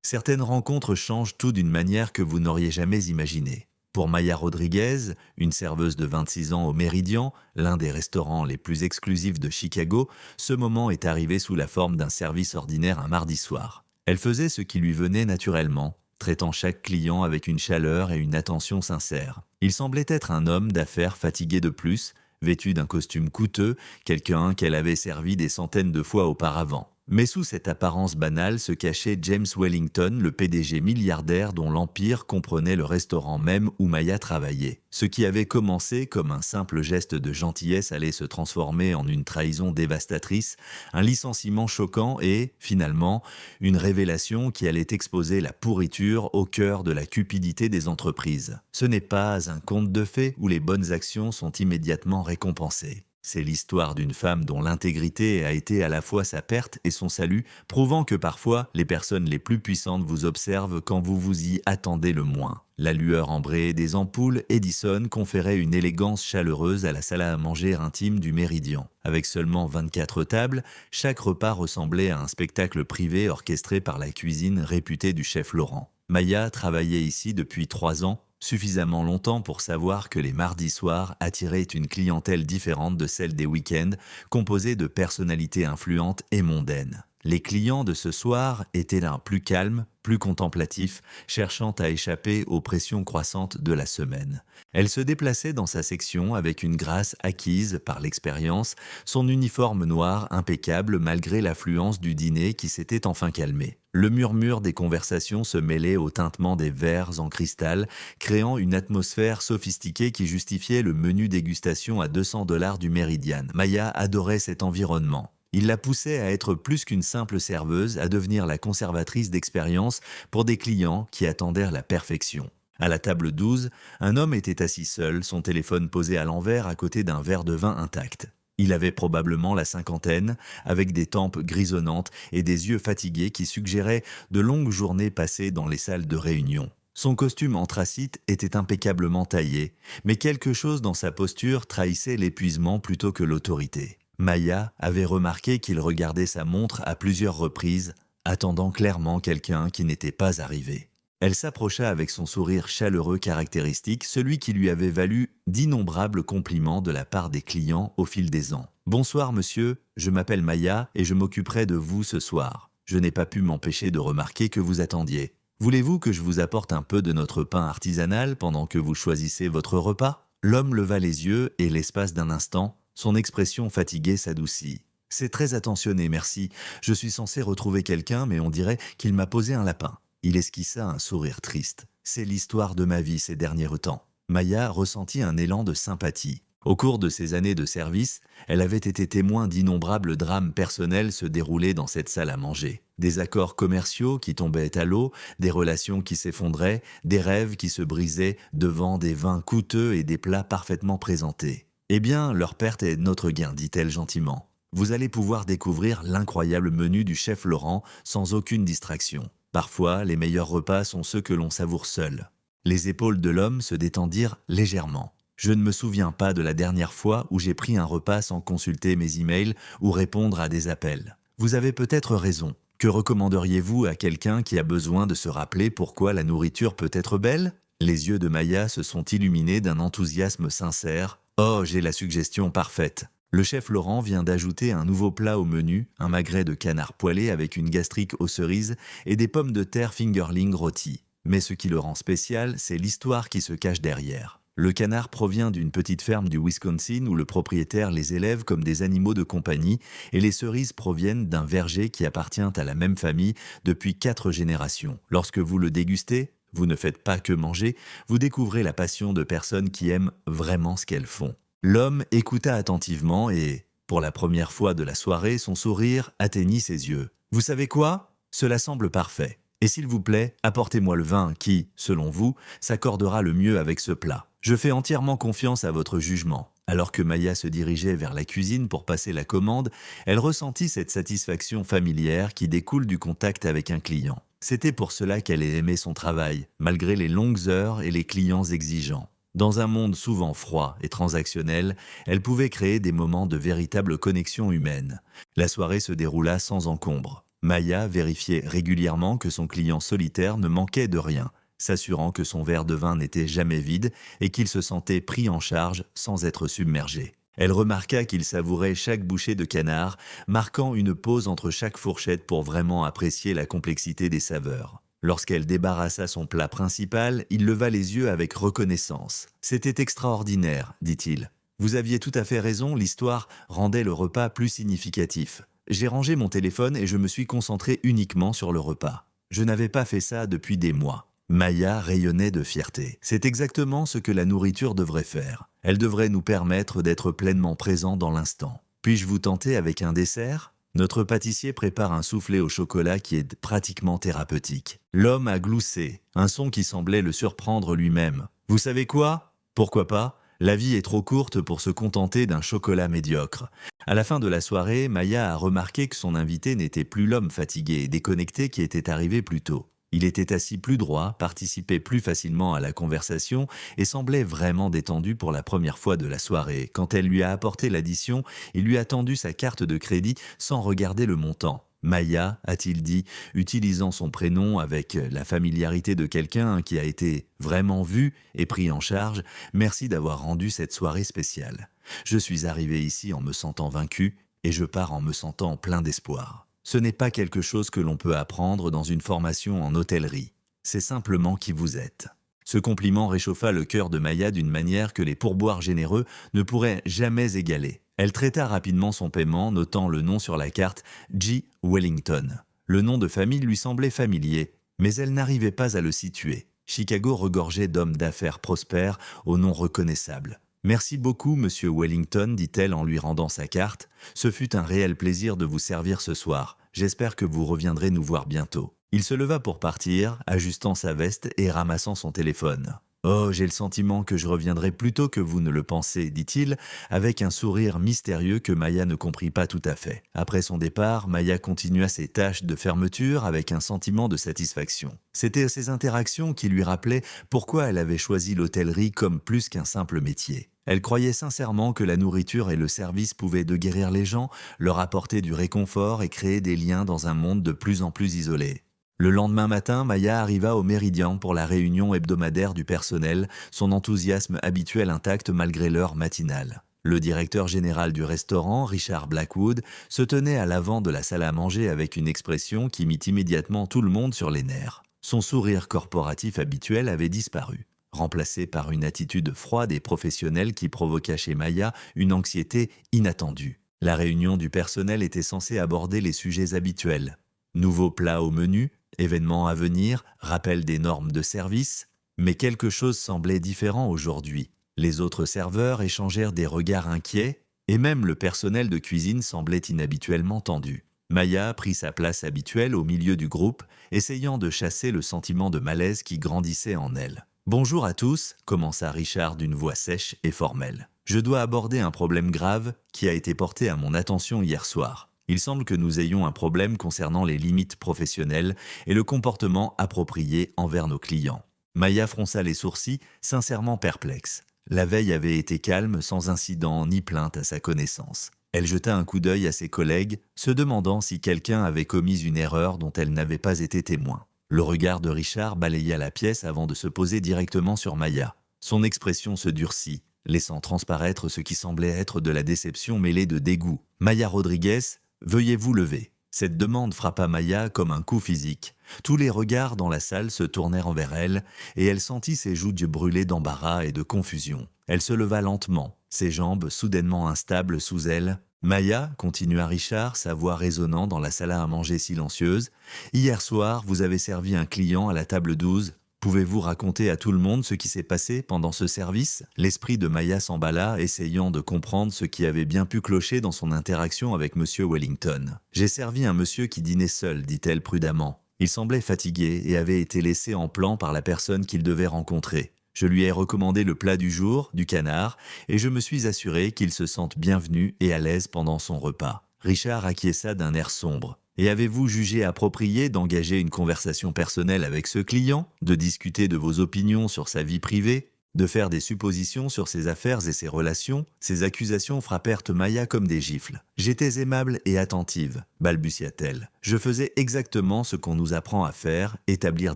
Certaines rencontres changent tout d'une manière que vous n'auriez jamais imaginée. Pour Maya Rodriguez, une serveuse de 26 ans au Méridien, l'un des restaurants les plus exclusifs de Chicago, ce moment est arrivé sous la forme d'un service ordinaire un mardi soir. Elle faisait ce qui lui venait naturellement, traitant chaque client avec une chaleur et une attention sincère. Il semblait être un homme d'affaires fatigué de plus, vêtu d'un costume coûteux, quelqu'un qu'elle avait servi des centaines de fois auparavant. Mais sous cette apparence banale se cachait James Wellington, le PDG milliardaire dont l'empire comprenait le restaurant même où Maya travaillait. Ce qui avait commencé comme un simple geste de gentillesse allait se transformer en une trahison dévastatrice, un licenciement choquant et, finalement, une révélation qui allait exposer la pourriture au cœur de la cupidité des entreprises. Ce n'est pas un conte de fées où les bonnes actions sont immédiatement récompensées. C'est l'histoire d'une femme dont l'intégrité a été à la fois sa perte et son salut, prouvant que parfois les personnes les plus puissantes vous observent quand vous vous y attendez le moins. La lueur ambrée des ampoules Edison conférait une élégance chaleureuse à la salle à manger intime du Méridien. Avec seulement 24 tables, chaque repas ressemblait à un spectacle privé orchestré par la cuisine réputée du chef Laurent. Maya travaillait ici depuis 3 ans, suffisamment longtemps pour savoir que les mardis soirs attiraient une clientèle différente de celle des week-ends, composée de personnalités influentes et mondaines. Les clients de ce soir étaient là plus calmes, plus contemplatifs, cherchant à échapper aux pressions croissantes de la semaine. Elle se déplaçait dans sa section avec une grâce acquise par l'expérience, son uniforme noir impeccable malgré l'affluence du dîner qui s'était enfin calmé. Le murmure des conversations se mêlait au tintement des verres en cristal, créant une atmosphère sophistiquée qui justifiait le menu dégustation à 200 $ du Meridian. Maya adorait cet environnement. Il la poussait à être plus qu'une simple serveuse, à devenir la conservatrice d'expérience pour des clients qui attendaient la perfection. À la table 12, un homme était assis seul, son téléphone posé à l'envers à côté d'un verre de vin intact. Il avait probablement la cinquantaine, avec des tempes grisonnantes et des yeux fatigués qui suggéraient de longues journées passées dans les salles de réunion. Son costume anthracite était impeccablement taillé, mais quelque chose dans sa posture trahissait l'épuisement plutôt que l'autorité. Maya avait remarqué qu'il regardait sa montre à plusieurs reprises, attendant clairement quelqu'un qui n'était pas arrivé. Elle s'approcha avec son sourire chaleureux caractéristique, celui qui lui avait valu d'innombrables compliments de la part des clients au fil des ans. « Bonsoir monsieur, je m'appelle Maya et je m'occuperai de vous ce soir. Je n'ai pas pu m'empêcher de remarquer que vous attendiez. Voulez-vous que je vous apporte un peu de notre pain artisanal pendant que vous choisissez votre repas ?» L'homme leva les yeux et l'espace d'un instant, son expression fatiguée s'adoucit. « C'est très attentionné, merci. Je suis censé retrouver quelqu'un, mais on dirait qu'il m'a posé un lapin. » Il esquissa un sourire triste. « C'est l'histoire de ma vie ces derniers temps. » Maya ressentit un élan de sympathie. Au cours de ses années de service, elle avait été témoin d'innombrables drames personnels se dérouler dans cette salle à manger. Des accords commerciaux qui tombaient à l'eau, des relations qui s'effondraient, des rêves qui se brisaient devant des vins coûteux et des plats parfaitement présentés. « Eh bien, leur perte est notre gain, dit-elle gentiment. Vous allez pouvoir découvrir l'incroyable menu du chef Laurent sans aucune distraction. Parfois, les meilleurs repas sont ceux que l'on savoure seul. » Les épaules de l'homme se détendirent légèrement. « Je ne me souviens pas de la dernière fois où j'ai pris un repas sans consulter mes emails ou répondre à des appels. Vous avez peut-être raison. Que recommanderiez-vous à quelqu'un qui a besoin de se rappeler pourquoi la nourriture peut être belle ?» Les yeux de Maya se sont illuminés d'un enthousiasme sincère. « Oh, j'ai la suggestion parfaite. Le chef Laurent vient d'ajouter un nouveau plat au menu, un magret de canard poêlé avec une gastrique aux cerises et des pommes de terre fingerling rôties. Mais ce qui le rend spécial, c'est l'histoire qui se cache derrière. Le canard provient d'une petite ferme du Wisconsin où le propriétaire les élève comme des animaux de compagnie et les cerises proviennent d'un verger qui appartient à la même famille depuis 4 générations. Lorsque vous le dégustez, vous ne faites pas que manger, vous découvrez la passion de personnes qui aiment vraiment ce qu'elles font. » L'homme écouta attentivement et, pour la première fois de la soirée, son sourire atteignit ses yeux. « Vous savez quoi ? Cela semble parfait. Et s'il vous plaît, apportez-moi le vin qui, selon vous, s'accordera le mieux avec ce plat. Je fais entièrement confiance à votre jugement. » Alors que Maya se dirigeait vers la cuisine pour passer la commande, elle ressentit cette satisfaction familière qui découle du contact avec un client. C'était pour cela qu'elle aimait son travail, malgré les longues heures et les clients exigeants. Dans un monde souvent froid et transactionnel, elle pouvait créer des moments de véritable connexion humaine. La soirée se déroula sans encombre. Maya vérifiait régulièrement que son client solitaire ne manquait de rien, s'assurant que son verre de vin n'était jamais vide et qu'il se sentait pris en charge sans être submergé. Elle remarqua qu'il savourait chaque bouchée de canard, marquant une pause entre chaque fourchette pour vraiment apprécier la complexité des saveurs. Lorsqu'elle débarrassa son plat principal, il leva les yeux avec reconnaissance. « C'était extraordinaire, dit-il. Vous aviez tout à fait raison, l'histoire rendait le repas plus significatif. J'ai rangé mon téléphone et je me suis concentré uniquement sur le repas. Je n'avais pas fait ça depuis des mois. » Maya rayonnait de fierté. C'est exactement ce que la nourriture devrait faire. Elle devrait nous permettre d'être pleinement présents dans l'instant. Puis-je vous tenter avec un dessert ? Notre pâtissier prépare un soufflé au chocolat qui est pratiquement thérapeutique. L'homme a gloussé, un son qui semblait le surprendre lui-même. Vous savez quoi ? Pourquoi pas ? La vie est trop courte pour se contenter d'un chocolat médiocre. À la fin de la soirée, Maya a remarqué que son invité n'était plus l'homme fatigué et déconnecté qui était arrivé plus tôt. Il était assis plus droit, participait plus facilement à la conversation et semblait vraiment détendu pour la première fois de la soirée. Quand elle lui a apporté l'addition, il lui a tendu sa carte de crédit sans regarder le montant. « Maya », a-t-il dit, utilisant son prénom avec la familiarité de quelqu'un qui a été vraiment vu et pris en charge, « merci d'avoir rendu cette soirée spéciale. Je suis arrivé ici en me sentant vaincu et je pars en me sentant plein d'espoir. Ce n'est pas quelque chose que l'on peut apprendre dans une formation en hôtellerie. C'est simplement qui vous êtes. » Ce compliment réchauffa le cœur de Maya d'une manière que les pourboires généreux ne pourraient jamais égaler. Elle traita rapidement son paiement, notant le nom sur la carte G. Wellington. Le nom de famille lui semblait familier, mais elle n'arrivait pas à le situer. Chicago regorgeait d'hommes d'affaires prospères au nom reconnaissable. « Merci beaucoup, monsieur Wellington, dit-elle en lui rendant sa carte. Ce fut un réel plaisir de vous servir ce soir. J'espère que vous reviendrez nous voir bientôt. » Il se leva pour partir, ajustant sa veste et ramassant son téléphone. « Oh, j'ai le sentiment que je reviendrai plus tôt que vous ne le pensez, dit-il, avec un sourire mystérieux que Maya ne comprit pas tout à fait. Après son départ, Maya continua ses tâches de fermeture avec un sentiment de satisfaction. C'était ces interactions qui lui rappelaient pourquoi elle avait choisi l'hôtellerie comme plus qu'un simple métier. Elle croyait sincèrement que la nourriture et le service pouvaient de guérir les gens, leur apporter du réconfort et créer des liens dans un monde de plus en plus isolé. Le lendemain matin, Maya arriva au Méridien pour la réunion hebdomadaire du personnel, son enthousiasme habituel intact malgré l'heure matinale. Le directeur général du restaurant, Richard Blackwood, se tenait à l'avant de la salle à manger avec une expression qui mit immédiatement tout le monde sur les nerfs. Son sourire corporatif habituel avait disparu, remplacé par une attitude froide et professionnelle qui provoqua chez Maya une anxiété inattendue. La réunion du personnel était censée aborder les sujets habituels. Nouveaux plats au menu, événements à venir, rappel des normes de service, mais quelque chose semblait différent aujourd'hui. Les autres serveurs échangèrent des regards inquiets et même le personnel de cuisine semblait inhabituellement tendu. Maya prit sa place habituelle au milieu du groupe, essayant de chasser le sentiment de malaise qui grandissait en elle. « Bonjour à tous », commença Richard d'une voix sèche et formelle. « Je dois aborder un problème grave qui a été porté à mon attention hier soir. Il semble que nous ayons un problème concernant les limites professionnelles et le comportement approprié envers nos clients. » Maya fronça les sourcils, sincèrement perplexe. La veille avait été calme, sans incident ni plainte à sa connaissance. Elle jeta un coup d'œil à ses collègues, se demandant si quelqu'un avait commis une erreur dont elle n'avait pas été témoin. Le regard de Richard balaya la pièce avant de se poser directement sur Maya. Son expression se durcit, laissant transparaître ce qui semblait être de la déception mêlée de dégoût. « Maya Rodriguez, veuillez vous lever. » Cette demande frappa Maya comme un coup physique. Tous les regards dans la salle se tournèrent vers elle et elle sentit ses joues brûler d'embarras et de confusion. Elle se leva lentement, ses jambes soudainement instables sous elle. « Maya, » continua Richard, sa voix résonnant dans la salle à manger silencieuse, « hier soir, vous avez servi un client à la table 12. Pouvez-vous raconter à tout le monde ce qui s'est passé pendant ce service ?» L'esprit de Maya s'emballa, essayant de comprendre ce qui avait bien pu clocher dans son interaction avec M. Wellington. « J'ai servi un monsieur qui dînait seul, dit-elle prudemment. Il semblait fatigué et avait été laissé en plan par la personne qu'il devait rencontrer. Je lui ai recommandé le plat du jour, du canard, et je me suis assuré qu'il se sente bienvenu et à l'aise pendant son repas. » Richard acquiesça d'un air sombre. « Et avez-vous jugé approprié d'engager une conversation personnelle avec ce client, de discuter de vos opinions sur sa vie privée ?» De faire des suppositions sur ses affaires et ses relations, ces accusations frappèrent Maya comme des gifles. « J'étais aimable et attentive », balbutia-t-elle. « Je faisais exactement ce qu'on nous apprend à faire, établir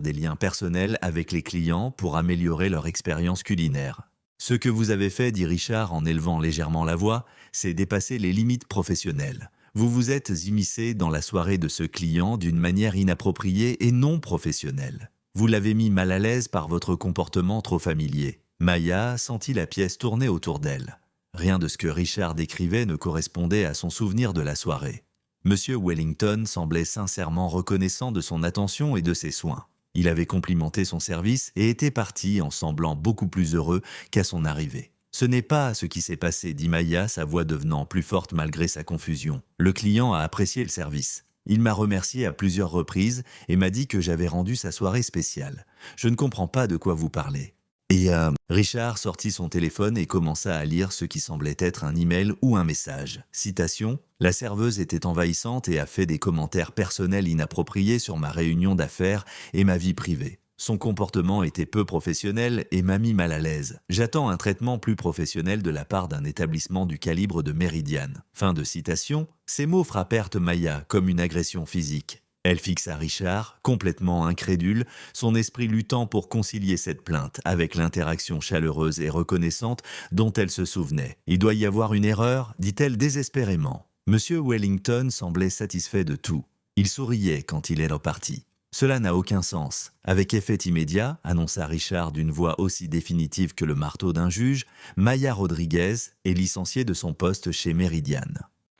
des liens personnels avec les clients pour améliorer leur expérience culinaire. » « Ce que vous avez fait, dit Richard en élevant légèrement la voix, c'est dépasser les limites professionnelles. Vous vous êtes immiscé dans la soirée de ce client d'une manière inappropriée et non professionnelle. Vous l'avez mis mal à l'aise par votre comportement trop familier. » Maya sentit la pièce tourner autour d'elle. Rien de ce que Richard décrivait ne correspondait à son souvenir de la soirée. Monsieur Wellington semblait sincèrement reconnaissant de son attention et de ses soins. Il avait complimenté son service et était parti en semblant beaucoup plus heureux qu'à son arrivée. « Ce n'est pas ce qui s'est passé, » dit Maya, sa voix devenant plus forte malgré sa confusion. « Le client a apprécié le service. Il m'a remercié à plusieurs reprises et m'a dit que j'avais rendu sa soirée spéciale. Je ne comprends pas de quoi vous parlez. » Richard sortit son téléphone et commença à lire ce qui semblait être un email ou un message. Citation : « La serveuse était envahissante et a fait des commentaires personnels inappropriés sur ma réunion d'affaires et ma vie privée. Son comportement était peu professionnel et m'a mis mal à l'aise. J'attends un traitement plus professionnel de la part d'un établissement du calibre de Meridian. » Fin de citation. Ces mots frappèrent Maya comme une agression physique. Elle fixa Richard, complètement incrédule, son esprit luttant pour concilier cette plainte avec l'interaction chaleureuse et reconnaissante dont elle se souvenait. « Il doit y avoir une erreur » dit-elle désespérément. Monsieur Wellington semblait satisfait de tout. Il souriait quand il est reparti. « Cela n'a aucun sens. » Avec effet immédiat, annonça Richard d'une voix aussi définitive que le marteau d'un juge, Maya Rodriguez est licenciée de son poste chez Meridian.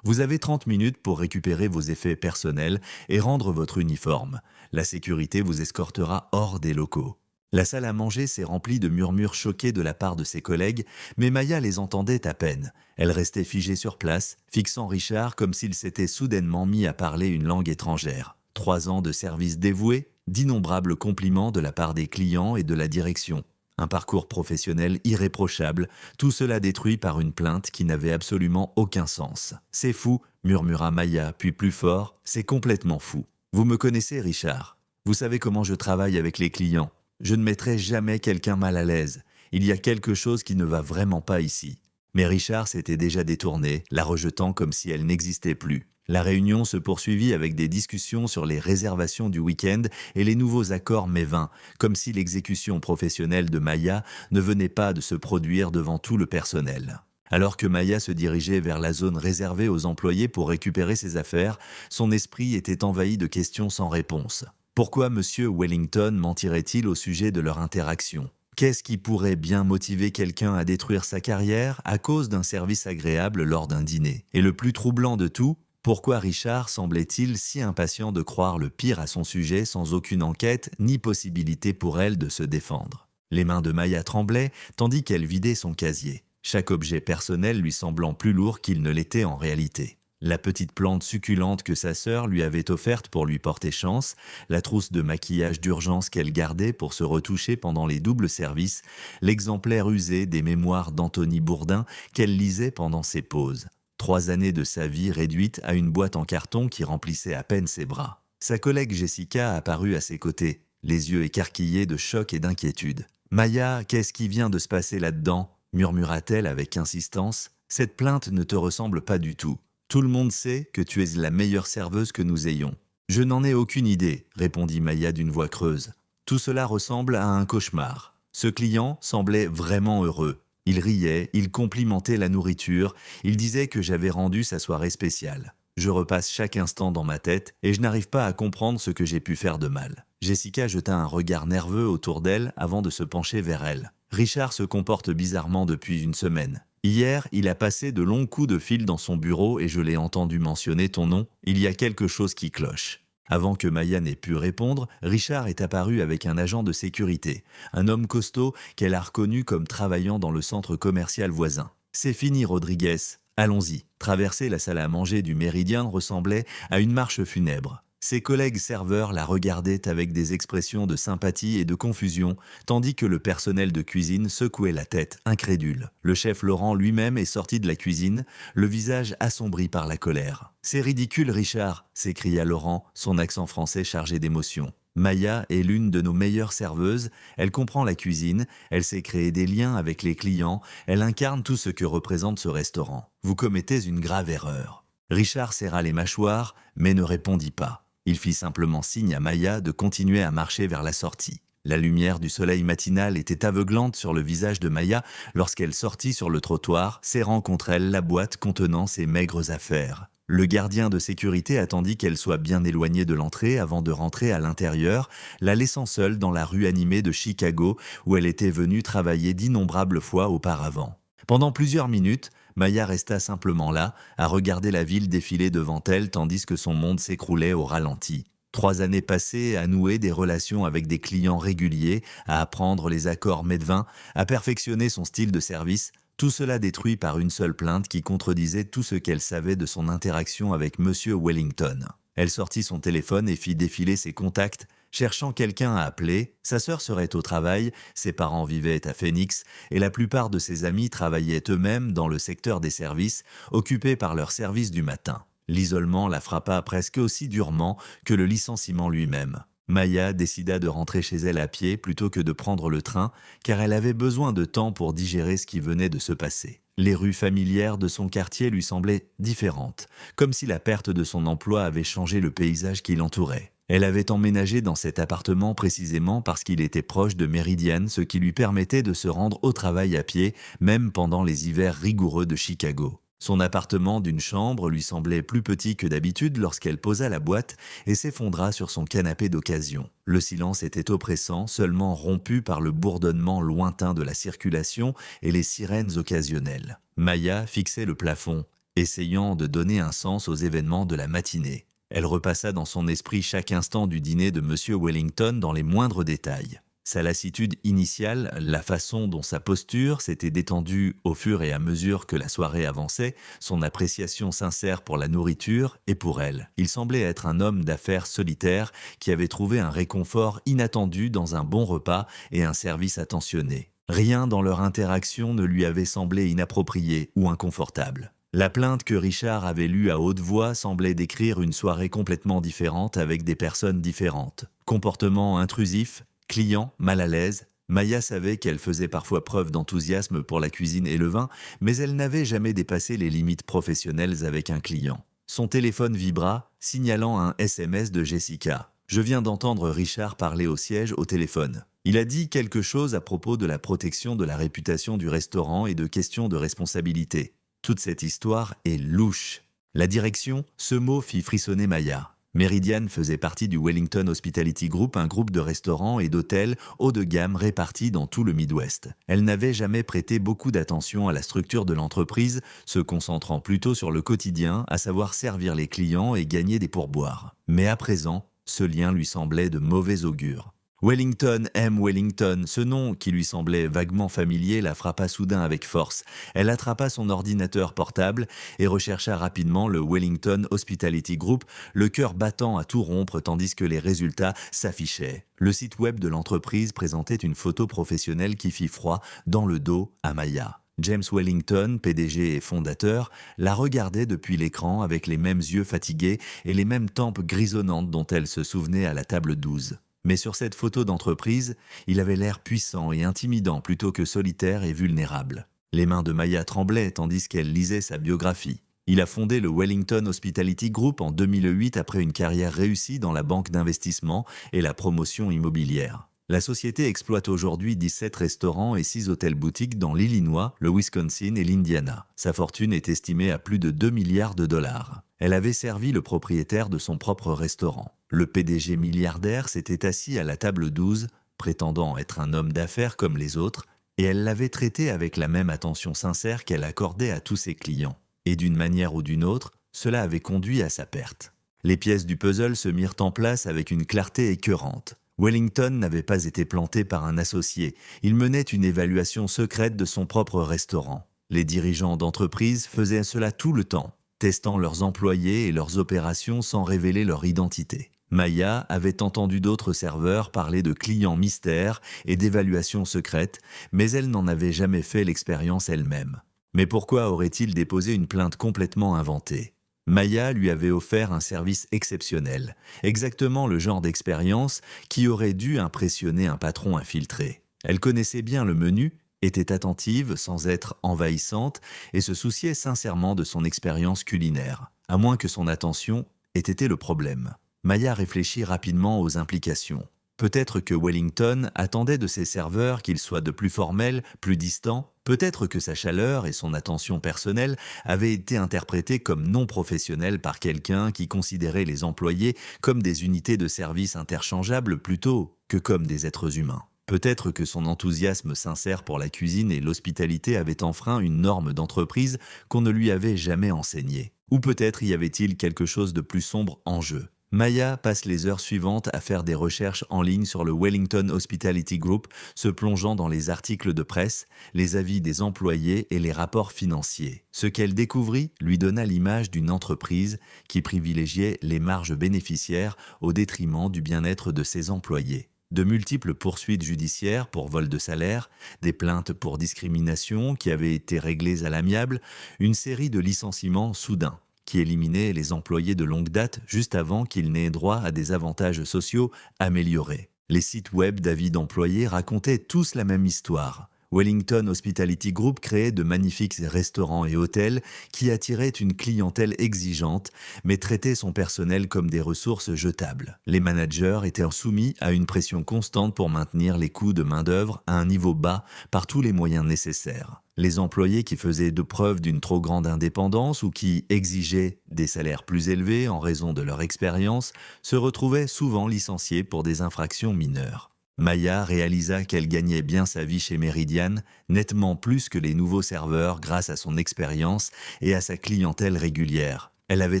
Vous avez 30 minutes pour récupérer vos effets personnels et rendre votre uniforme. La sécurité vous escortera hors des locaux. La salle à manger s'est remplie de murmures choqués de la part de ses collègues, mais Maya les entendait à peine. Elle restait figée sur place, fixant Richard comme s'il s'était soudainement mis à parler une langue étrangère. 3 ans de service dévoué, d'innombrables compliments de la part des clients et de la direction. Un parcours professionnel irréprochable, tout cela détruit par une plainte qui n'avait absolument aucun sens. « C'est fou », murmura Maya, puis plus fort, « c'est complètement fou. Vous me connaissez, Richard. Vous savez comment je travaille avec les clients. Je ne mettrai jamais quelqu'un mal à l'aise. Il y a quelque chose qui ne va vraiment pas ici. » Mais Richard s'était déjà détourné, la rejetant comme si elle n'existait plus. La réunion se poursuivit avec des discussions sur les réservations du week-end et les nouveaux accords Mets-20, comme si l'exécution professionnelle de Maya ne venait pas de se produire devant tout le personnel. Alors que Maya se dirigeait vers la zone réservée aux employés pour récupérer ses affaires, son esprit était envahi de questions sans réponse. Pourquoi M. Wellington mentirait-il au sujet de leur interaction ? Qu'est-ce qui pourrait bien motiver quelqu'un à détruire sa carrière à cause d'un service agréable lors d'un dîner ? Et le plus troublant de tout, pourquoi Richard semblait-il si impatient de croire le pire à son sujet sans aucune enquête ni possibilité pour elle de se défendre ? Les mains de Maya tremblaient tandis qu'elle vidait son casier, chaque objet personnel lui semblant plus lourd qu'il ne l'était en réalité. La petite plante succulente que sa sœur lui avait offerte pour lui porter chance, la trousse de maquillage d'urgence qu'elle gardait pour se retoucher pendant les doubles services, l'exemplaire usé des mémoires d'Anthony Bourdin qu'elle lisait pendant ses pauses. 3 années de sa vie réduite à une boîte en carton qui remplissait à peine ses bras. Sa collègue Jessica apparut à ses côtés, les yeux écarquillés de choc et d'inquiétude. « Maya, qu'est-ce qui vient de se passer là-dedans » murmura-t-elle avec insistance. « Cette plainte ne te ressemble pas du tout. Tout le monde sait que tu es la meilleure serveuse que nous ayons. »« Je n'en ai aucune idée, » répondit Maya d'une voix creuse. « Tout cela ressemble à un cauchemar. Ce client semblait vraiment heureux. Il riait, il complimentait la nourriture, il disait que j'avais rendu sa soirée spéciale. Je repasse chaque instant dans ma tête et je n'arrive pas à comprendre ce que j'ai pu faire de mal. » Jessica jeta un regard nerveux autour d'elle avant de se pencher vers elle. « Richard se comporte bizarrement depuis une semaine. Hier, il a passé de longs coups de fil dans son bureau et je l'ai entendu mentionner ton nom. Il y a quelque chose qui cloche. » Avant que Maya n'ait pu répondre, Richard est apparu avec un agent de sécurité, un homme costaud qu'elle a reconnu comme travaillant dans le centre commercial voisin. « C'est fini, Rodriguez. Allons-y. » Traverser la salle à manger du Méridien ressemblait à une marche funèbre. Ses collègues serveurs la regardaient avec des expressions de sympathie et de confusion, tandis que le personnel de cuisine secouait la tête, incrédule. Le chef Laurent lui-même est sorti de la cuisine, le visage assombri par la colère. « C'est ridicule, Richard !» s'écria Laurent, son accent français chargé d'émotion. Maya est l'une de nos meilleures serveuses, elle comprend la cuisine, elle sait créer des liens avec les clients, elle incarne tout ce que représente ce restaurant. Vous commettez une grave erreur. Richard serra les mâchoires, mais ne répondit pas. Il fit simplement signe à Maya de continuer à marcher vers la sortie. La lumière du soleil matinal était aveuglante sur le visage de Maya lorsqu'elle sortit sur le trottoir, serrant contre elle la boîte contenant ses maigres affaires. Le gardien de sécurité attendit qu'elle soit bien éloignée de l'entrée avant de rentrer à l'intérieur, la laissant seule dans la rue animée de Chicago où elle était venue travailler d'innombrables fois auparavant. Pendant plusieurs minutes, Maya resta simplement là, à regarder la ville défiler devant elle tandis que son monde s'écroulait au ralenti. 3 années passées à nouer des relations avec des clients réguliers, à apprendre les accords mets-de-vin, à perfectionner son style de service, tout cela détruit par une seule plainte qui contredisait tout ce qu'elle savait de son interaction avec Monsieur Wellington. Elle sortit son téléphone et fit défiler ses contacts, cherchant quelqu'un à appeler. Sa sœur serait au travail, ses parents vivaient à Phoenix et la plupart de ses amis travaillaient eux-mêmes dans le secteur des services, occupés par leur service du matin. L'isolement la frappa presque aussi durement que le licenciement lui-même. Maya décida de rentrer chez elle à pied plutôt que de prendre le train, car elle avait besoin de temps pour digérer ce qui venait de se passer. Les rues familières de son quartier lui semblaient différentes, comme si la perte de son emploi avait changé le paysage qui l'entourait. Elle avait emménagé dans cet appartement précisément parce qu'il était proche de Meridian, ce qui lui permettait de se rendre au travail à pied, même pendant les hivers rigoureux de Chicago. Son appartement d'une chambre lui semblait plus petit que d'habitude lorsqu'elle posa la boîte et s'effondra sur son canapé d'occasion. Le silence était oppressant, seulement rompu par le bourdonnement lointain de la circulation et les sirènes occasionnelles. Maya fixait le plafond, essayant de donner un sens aux événements de la matinée. Elle repassa dans son esprit chaque instant du dîner de Monsieur Wellington dans les moindres détails. Sa lassitude initiale, la façon dont sa posture s'était détendue au fur et à mesure que la soirée avançait, son appréciation sincère pour la nourriture et pour elle. Il semblait être un homme d'affaires solitaire qui avait trouvé un réconfort inattendu dans un bon repas et un service attentionné. Rien dans leur interaction ne lui avait semblé inapproprié ou inconfortable. La plainte que Richard avait lue à haute voix semblait décrire une soirée complètement différente avec des personnes différentes. Comportement intrusif, client mal à l'aise, Maya savait qu'elle faisait parfois preuve d'enthousiasme pour la cuisine et le vin, mais elle n'avait jamais dépassé les limites professionnelles avec un client. Son téléphone vibra, signalant un SMS de Jessica. « Je viens d'entendre Richard parler au siège au téléphone. Il a dit quelque chose à propos de la protection de la réputation du restaurant et de questions de responsabilité. Toute cette histoire est louche. » La direction, ce mot fit frissonner Maya. Meridian faisait partie du Wellington Hospitality Group, un groupe de restaurants et d'hôtels haut de gamme répartis dans tout le Midwest. Elle n'avait jamais prêté beaucoup d'attention à la structure de l'entreprise, se concentrant plutôt sur le quotidien, à savoir servir les clients et gagner des pourboires. Mais à présent, ce lien lui semblait de mauvais augure. Wellington M. Wellington, ce nom qui lui semblait vaguement familier, la frappa soudain avec force. Elle attrapa son ordinateur portable et rechercha rapidement le Wellington Hospitality Group, le cœur battant à tout rompre tandis que les résultats s'affichaient. Le site web de l'entreprise présentait une photo professionnelle qui fit froid dans le dos à Maya. James Wellington, PDG et fondateur, la regardait depuis l'écran avec les mêmes yeux fatigués et les mêmes tempes grisonnantes dont elle se souvenait à la table 12. Mais sur cette photo d'entreprise, il avait l'air puissant et intimidant plutôt que solitaire et vulnérable. Les mains de Maya tremblaient tandis qu'elle lisait sa biographie. Il a fondé le Wellington Hospitality Group en 2008 après une carrière réussie dans la banque d'investissement et la promotion immobilière. La société exploite aujourd'hui 17 restaurants et 6 hôtels-boutiques dans l'Illinois, le Wisconsin et l'Indiana. Sa fortune est estimée à plus de 2 milliards de dollars. Elle avait servi le propriétaire de son propre restaurant. Le PDG milliardaire s'était assis à la table 12, prétendant être un homme d'affaires comme les autres, et elle l'avait traité avec la même attention sincère qu'elle accordait à tous ses clients. Et d'une manière ou d'une autre, cela avait conduit à sa perte. Les pièces du puzzle se mirent en place avec une clarté écœurante. Wellington n'avait pas été planté par un associé, il menait une évaluation secrète de son propre restaurant. Les dirigeants d'entreprise faisaient cela tout le temps, testant leurs employés et leurs opérations sans révéler leur identité. Maya avait entendu d'autres serveurs parler de clients mystères et d'évaluations secrètes, mais elle n'en avait jamais fait l'expérience elle-même. Mais pourquoi aurait-il déposé une plainte complètement inventée ? Maya lui avait offert un service exceptionnel, exactement le genre d'expérience qui aurait dû impressionner un patron infiltré. Elle connaissait bien le menu, était attentive sans être envahissante et se souciait sincèrement de son expérience culinaire, à moins que son attention ait été le problème. Maya réfléchit rapidement aux implications. Peut-être que Wellington attendait de ses serveurs qu'ils soient de plus formels, plus distants. Peut-être que sa chaleur et son attention personnelle avaient été interprétées comme non professionnelles par quelqu'un qui considérait les employés comme des unités de service interchangeables plutôt que comme des êtres humains. Peut-être que son enthousiasme sincère pour la cuisine et l'hospitalité avait enfreint une norme d'entreprise qu'on ne lui avait jamais enseignée. Ou peut-être y avait-il quelque chose de plus sombre en jeu. Maya passe les heures suivantes à faire des recherches en ligne sur le Wellington Hospitality Group, se plongeant dans les articles de presse, les avis des employés et les rapports financiers. Ce qu'elle découvrit lui donna l'image d'une entreprise qui privilégiait les marges bénéficiaires au détriment du bien-être de ses employés. De multiples poursuites judiciaires pour vol de salaire, des plaintes pour discrimination qui avaient été réglées à l'amiable, une série de licenciements soudains qui éliminait les employés de longue date juste avant qu'ils n'aient droit à des avantages sociaux améliorés. Les sites web d'avis d'employés racontaient tous la même histoire. Wellington Hospitality Group créait de magnifiques restaurants et hôtels qui attiraient une clientèle exigeante, mais traitaient son personnel comme des ressources jetables. Les managers étaient soumis à une pression constante pour maintenir les coûts de main-d'œuvre à un niveau bas par tous les moyens nécessaires. Les employés qui faisaient de preuve d'une trop grande indépendance ou qui exigeaient des salaires plus élevés en raison de leur expérience se retrouvaient souvent licenciés pour des infractions mineures. Maya réalisa qu'elle gagnait bien sa vie chez Meridian, nettement plus que les nouveaux serveurs grâce à son expérience et à sa clientèle régulière. Elle avait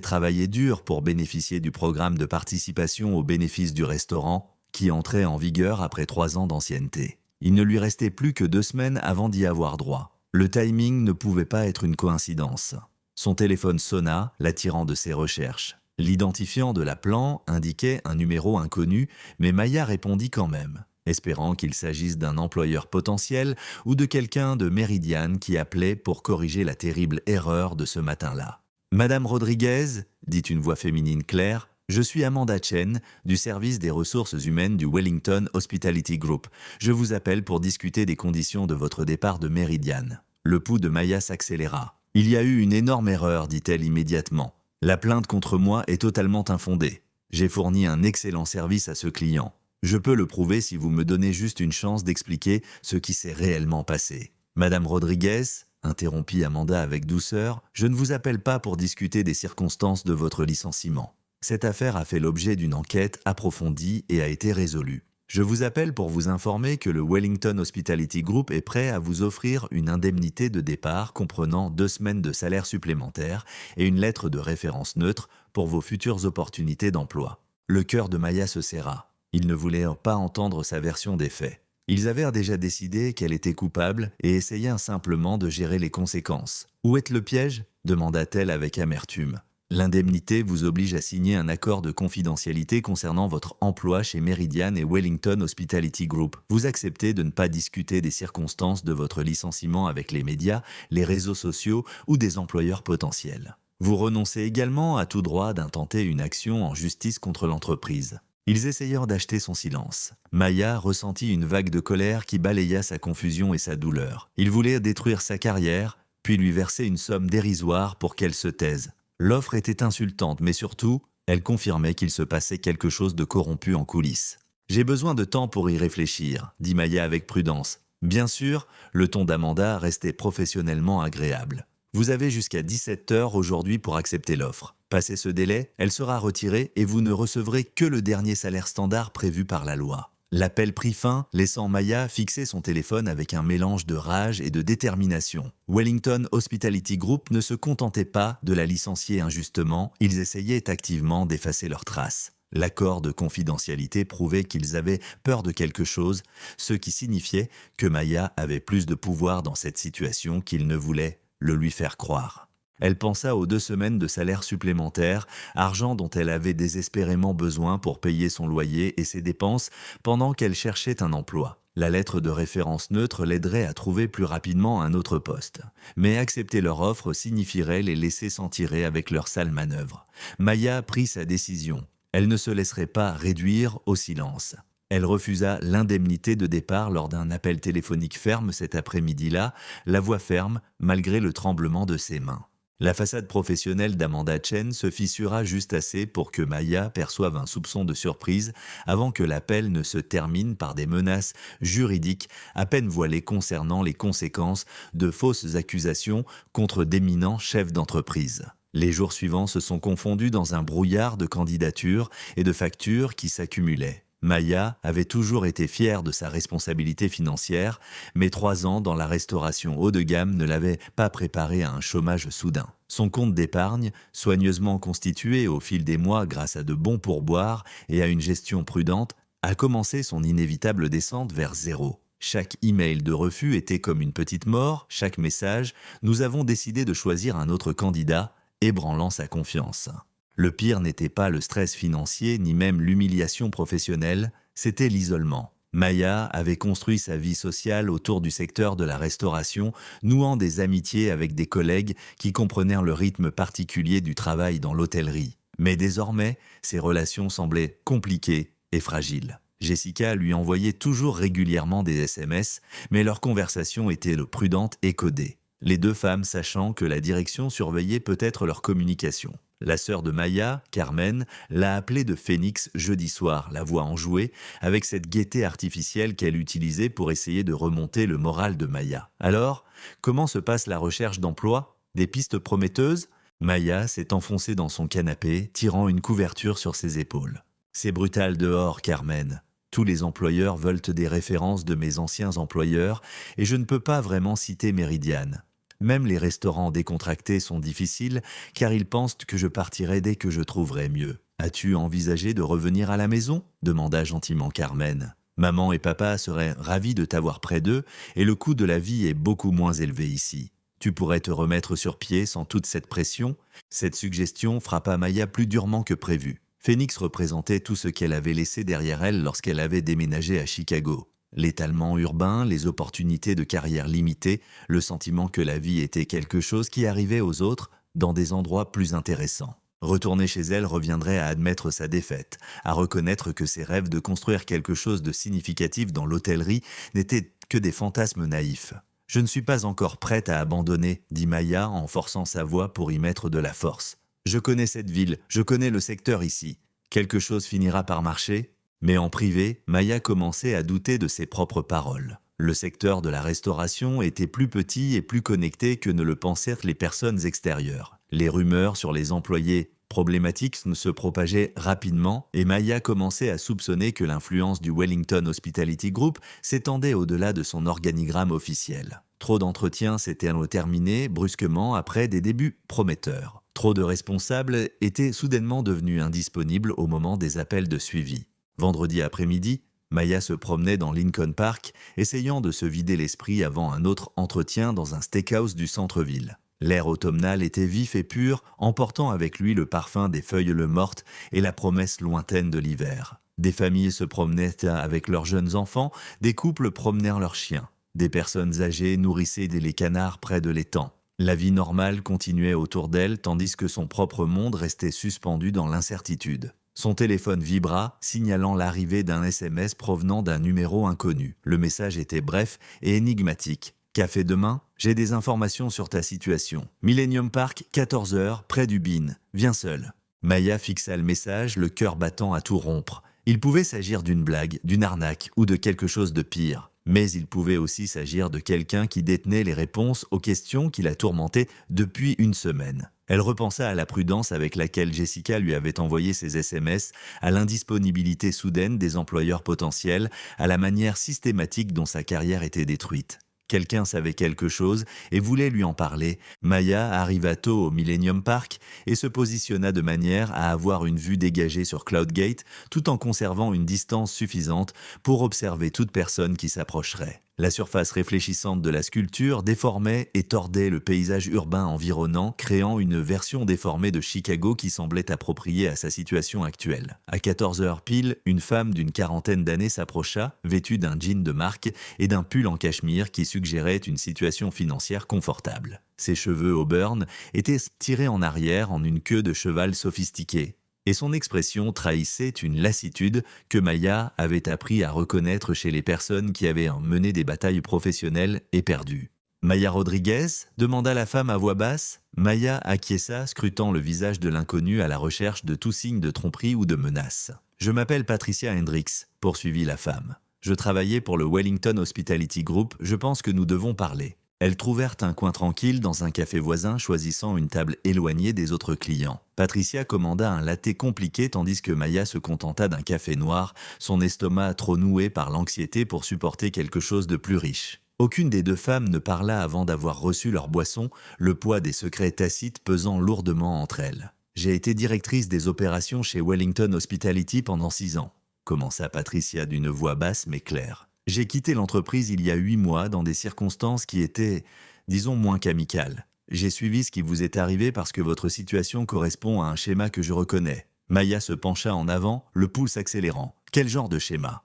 travaillé dur pour bénéficier du programme de participation aux bénéfices du restaurant, qui entrait en vigueur après 3 ans d'ancienneté. Il ne lui restait plus que 2 semaines avant d'y avoir droit. Le timing ne pouvait pas être une coïncidence. Son téléphone sonna, l'attirant de ses recherches. L'identifiant de l'appelant indiquait un numéro inconnu, mais Maya répondit quand même, espérant qu'il s'agisse d'un employeur potentiel ou de quelqu'un de Meridian qui appelait pour corriger la terrible erreur de ce matin-là. « Madame Rodriguez » dit une voix féminine claire, « je suis Amanda Chen, du service des ressources humaines du Wellington Hospitality Group. Je vous appelle pour discuter des conditions de votre départ de Meridian. » Le pouls de Maya s'accéléra. « Il y a eu une énorme erreur, dit-elle immédiatement. La plainte contre moi est totalement infondée. J'ai fourni un excellent service à ce client. Je peux le prouver si vous me donnez juste une chance d'expliquer ce qui s'est réellement passé. » « Madame Rodriguez, » interrompit Amanda avec douceur, « je ne vous appelle pas pour discuter des circonstances de votre licenciement. Cette affaire a fait l'objet d'une enquête approfondie et a été résolue. Je vous appelle pour vous informer que le Wellington Hospitality Group est prêt à vous offrir une indemnité de départ comprenant 2 semaines de salaire supplémentaire et une lettre de référence neutre pour vos futures opportunités d'emploi. » Le cœur de Maya se serra. Il ne voulait pas entendre sa version des faits. Ils avaient déjà décidé qu'elle était coupable et essayaient simplement de gérer les conséquences. « Où est le piège ?» demanda-t-elle avec amertume. « L'indemnité vous oblige à signer un accord de confidentialité concernant votre emploi chez Meridian et Wellington Hospitality Group. Vous acceptez de ne pas discuter des circonstances de votre licenciement avec les médias, les réseaux sociaux ou des employeurs potentiels. Vous renoncez également à tout droit d'intenter une action en justice contre l'entreprise. » Ils essayèrent d'acheter son silence. Maya ressentit une vague de colère qui balaya sa confusion et sa douleur. Il voulait détruire sa carrière, puis lui verser une somme dérisoire pour qu'elle se taise. L'offre était insultante, mais surtout, elle confirmait qu'il se passait quelque chose de corrompu en coulisses. « J'ai besoin de temps pour y réfléchir », dit Maya avec prudence. Bien sûr, le ton d'Amanda restait professionnellement agréable. « Vous avez jusqu'à 17h aujourd'hui pour accepter l'offre. Passé ce délai, elle sera retirée et vous ne recevrez que le dernier salaire standard prévu par la loi. » L'appel prit fin, laissant Maya fixer son téléphone avec un mélange de rage et de détermination. Wellington Hospitality Group ne se contentait pas de la licencier injustement, ils essayaient activement d'effacer leurs traces. L'accord de confidentialité prouvait qu'ils avaient peur de quelque chose, ce qui signifiait que Maya avait plus de pouvoir dans cette situation qu'ils ne voulaient le lui faire croire. Elle pensa aux 2 semaines de salaire supplémentaire, argent dont elle avait désespérément besoin pour payer son loyer et ses dépenses pendant qu'elle cherchait un emploi. La lettre de référence neutre l'aiderait à trouver plus rapidement un autre poste. Mais accepter leur offre signifierait les laisser s'en tirer avec leur sale manœuvre. Maya prit sa décision. Elle ne se laisserait pas réduire au silence. Elle refusa l'indemnité de départ lors d'un appel téléphonique ferme cet après-midi-là, la voix ferme malgré le tremblement de ses mains. La façade professionnelle d'Amanda Chen se fissura juste assez pour que Maya perçoive un soupçon de surprise avant que l'appel ne se termine par des menaces juridiques à peine voilées concernant les conséquences de fausses accusations contre d'éminents chefs d'entreprise. Les jours suivants se sont confondus dans un brouillard de candidatures et de factures qui s'accumulaient. Maya avait toujours été fière de sa responsabilité financière, mais 3 ans dans la restauration haut de gamme ne l'avaient pas préparée à un chômage soudain. Son compte d'épargne, soigneusement constitué au fil des mois grâce à de bons pourboires et à une gestion prudente, a commencé son inévitable descente vers zéro. Chaque email de refus était comme une petite mort, chaque message « Nous avons décidé de choisir un autre candidat » ébranlant sa confiance. Le pire n'était pas le stress financier ni même l'humiliation professionnelle, c'était l'isolement. Maya avait construit sa vie sociale autour du secteur de la restauration, nouant des amitiés avec des collègues qui comprenaient le rythme particulier du travail dans l'hôtellerie. Mais désormais, ces relations semblaient compliquées et fragiles. Jessica lui envoyait toujours régulièrement des SMS, mais leurs conversations étaient prudentes et codées. Les deux femmes sachant que la direction surveillait peut-être leur communication. La sœur de Maya, Carmen, l'a appelée de Phoenix jeudi soir, la voix enjouée, avec cette gaieté artificielle qu'elle utilisait pour essayer de remonter le moral de Maya. Alors, comment se passe la recherche d'emploi? Des pistes prometteuses? Maya s'est enfoncée dans son canapé, tirant une couverture sur ses épaules. C'est brutal dehors, Carmen. Tous les employeurs veulent des références de mes anciens employeurs et je ne peux pas vraiment citer Méridiane. Même les restaurants décontractés sont difficiles car ils pensent que je partirai dès que je trouverai mieux. « As-tu envisagé de revenir à la maison ?» demanda gentiment Carmen. « Maman et papa seraient ravis de t'avoir près d'eux et le coût de la vie est beaucoup moins élevé ici. Tu pourrais te remettre sur pied sans toute cette pression ?» Cette suggestion frappa Maya plus durement que prévu. Phoenix représentait tout ce qu'elle avait laissé derrière elle lorsqu'elle avait déménagé à Chicago. L'étalement urbain, les opportunités de carrière limitées, le sentiment que la vie était quelque chose qui arrivait aux autres dans des endroits plus intéressants. Retourner chez elle reviendrait à admettre sa défaite, à reconnaître que ses rêves de construire quelque chose de significatif dans l'hôtellerie n'étaient que des fantasmes naïfs. « Je ne suis pas encore prête à abandonner », dit Maya en forçant sa voix pour y mettre de la force. « Je connais cette ville, je connais le secteur ici. Quelque chose finira par marcher ?» Mais en privé, Maya commençait à douter de ses propres paroles. Le secteur de la restauration était plus petit et plus connecté que ne le pensèrent les personnes extérieures. Les rumeurs sur les employés problématiques se propageaient rapidement et Maya commençait à soupçonner que l'influence du Wellington Hospitality Group s'étendait au-delà de son organigramme officiel. Trop d'entretiens s'étaient terminés brusquement après des débuts prometteurs. Trop de responsables étaient soudainement devenus indisponibles au moment des appels de suivi. Vendredi après-midi, Maya se promenait dans Lincoln Park, essayant de se vider l'esprit avant un autre entretien dans un steakhouse du centre-ville. L'air automnal était vif et pur, emportant avec lui le parfum des feuilles mortes et la promesse lointaine de l'hiver. Des familles se promenaient avec leurs jeunes enfants, des couples promenèrent leurs chiens. Des personnes âgées nourrissaient les canards près de l'étang. La vie normale continuait autour d'elle, tandis que son propre monde restait suspendu dans l'incertitude. Son téléphone vibra, signalant l'arrivée d'un SMS provenant d'un numéro inconnu. Le message était bref et énigmatique. « Café demain? J'ai des informations sur ta situation. Millennium Park, 14h, près du Bean. Viens seul. » Maya fixa le message, le cœur battant à tout rompre. Il pouvait s'agir d'une blague, d'une arnaque ou de quelque chose de pire. Mais il pouvait aussi s'agir de quelqu'un qui détenait les réponses aux questions qui la tourmentaient depuis une semaine. Elle repensa à la prudence avec laquelle Jessica lui avait envoyé ses SMS, à l'indisponibilité soudaine des employeurs potentiels, à la manière systématique dont sa carrière était détruite. Quelqu'un savait quelque chose et voulait lui en parler. Maya arriva tôt au Millennium Park et se positionna de manière à avoir une vue dégagée sur Cloudgate tout en conservant une distance suffisante pour observer toute personne qui s'approcherait. La surface réfléchissante de la sculpture déformait et tordait le paysage urbain environnant, créant une version déformée de Chicago qui semblait appropriée à sa situation actuelle. À 14 heures pile, une femme d'une quarantaine d'années s'approcha, vêtue d'un jean de marque et d'un pull en cachemire qui suggérait une situation financière confortable. Ses cheveux auburn étaient tirés en arrière en une queue de cheval sophistiquée, et son expression trahissait une lassitude que Maya avait appris à reconnaître chez les personnes qui avaient mené des batailles professionnelles et perdues. « Maya Rodriguez ?» demanda la femme à voix basse. Maya acquiesça, scrutant le visage de l'inconnu à la recherche de tout signe de tromperie ou de menace. « Je m'appelle Patricia Hendricks », poursuivit la femme. « Je travaillais pour le Wellington Hospitality Group, je pense que nous devons parler. » Elles trouvèrent un coin tranquille dans un café voisin, choisissant une table éloignée des autres clients. Patricia commanda un latte compliqué tandis que Maya se contenta d'un café noir, son estomac trop noué par l'anxiété pour supporter quelque chose de plus riche. Aucune des deux femmes ne parla avant d'avoir reçu leur boisson, le poids des secrets tacites pesant lourdement entre elles. « J'ai été directrice des opérations chez Wellington Hospitality pendant 6 ans, commença Patricia d'une voix basse mais claire. J'ai quitté l'entreprise il y a 8 mois dans des circonstances qui étaient, disons, moins qu'amicales. J'ai suivi ce qui vous est arrivé parce que votre situation correspond à un schéma que je reconnais. » Maya se pencha en avant, le pouce accélérant. « Quel genre de schéma ?»«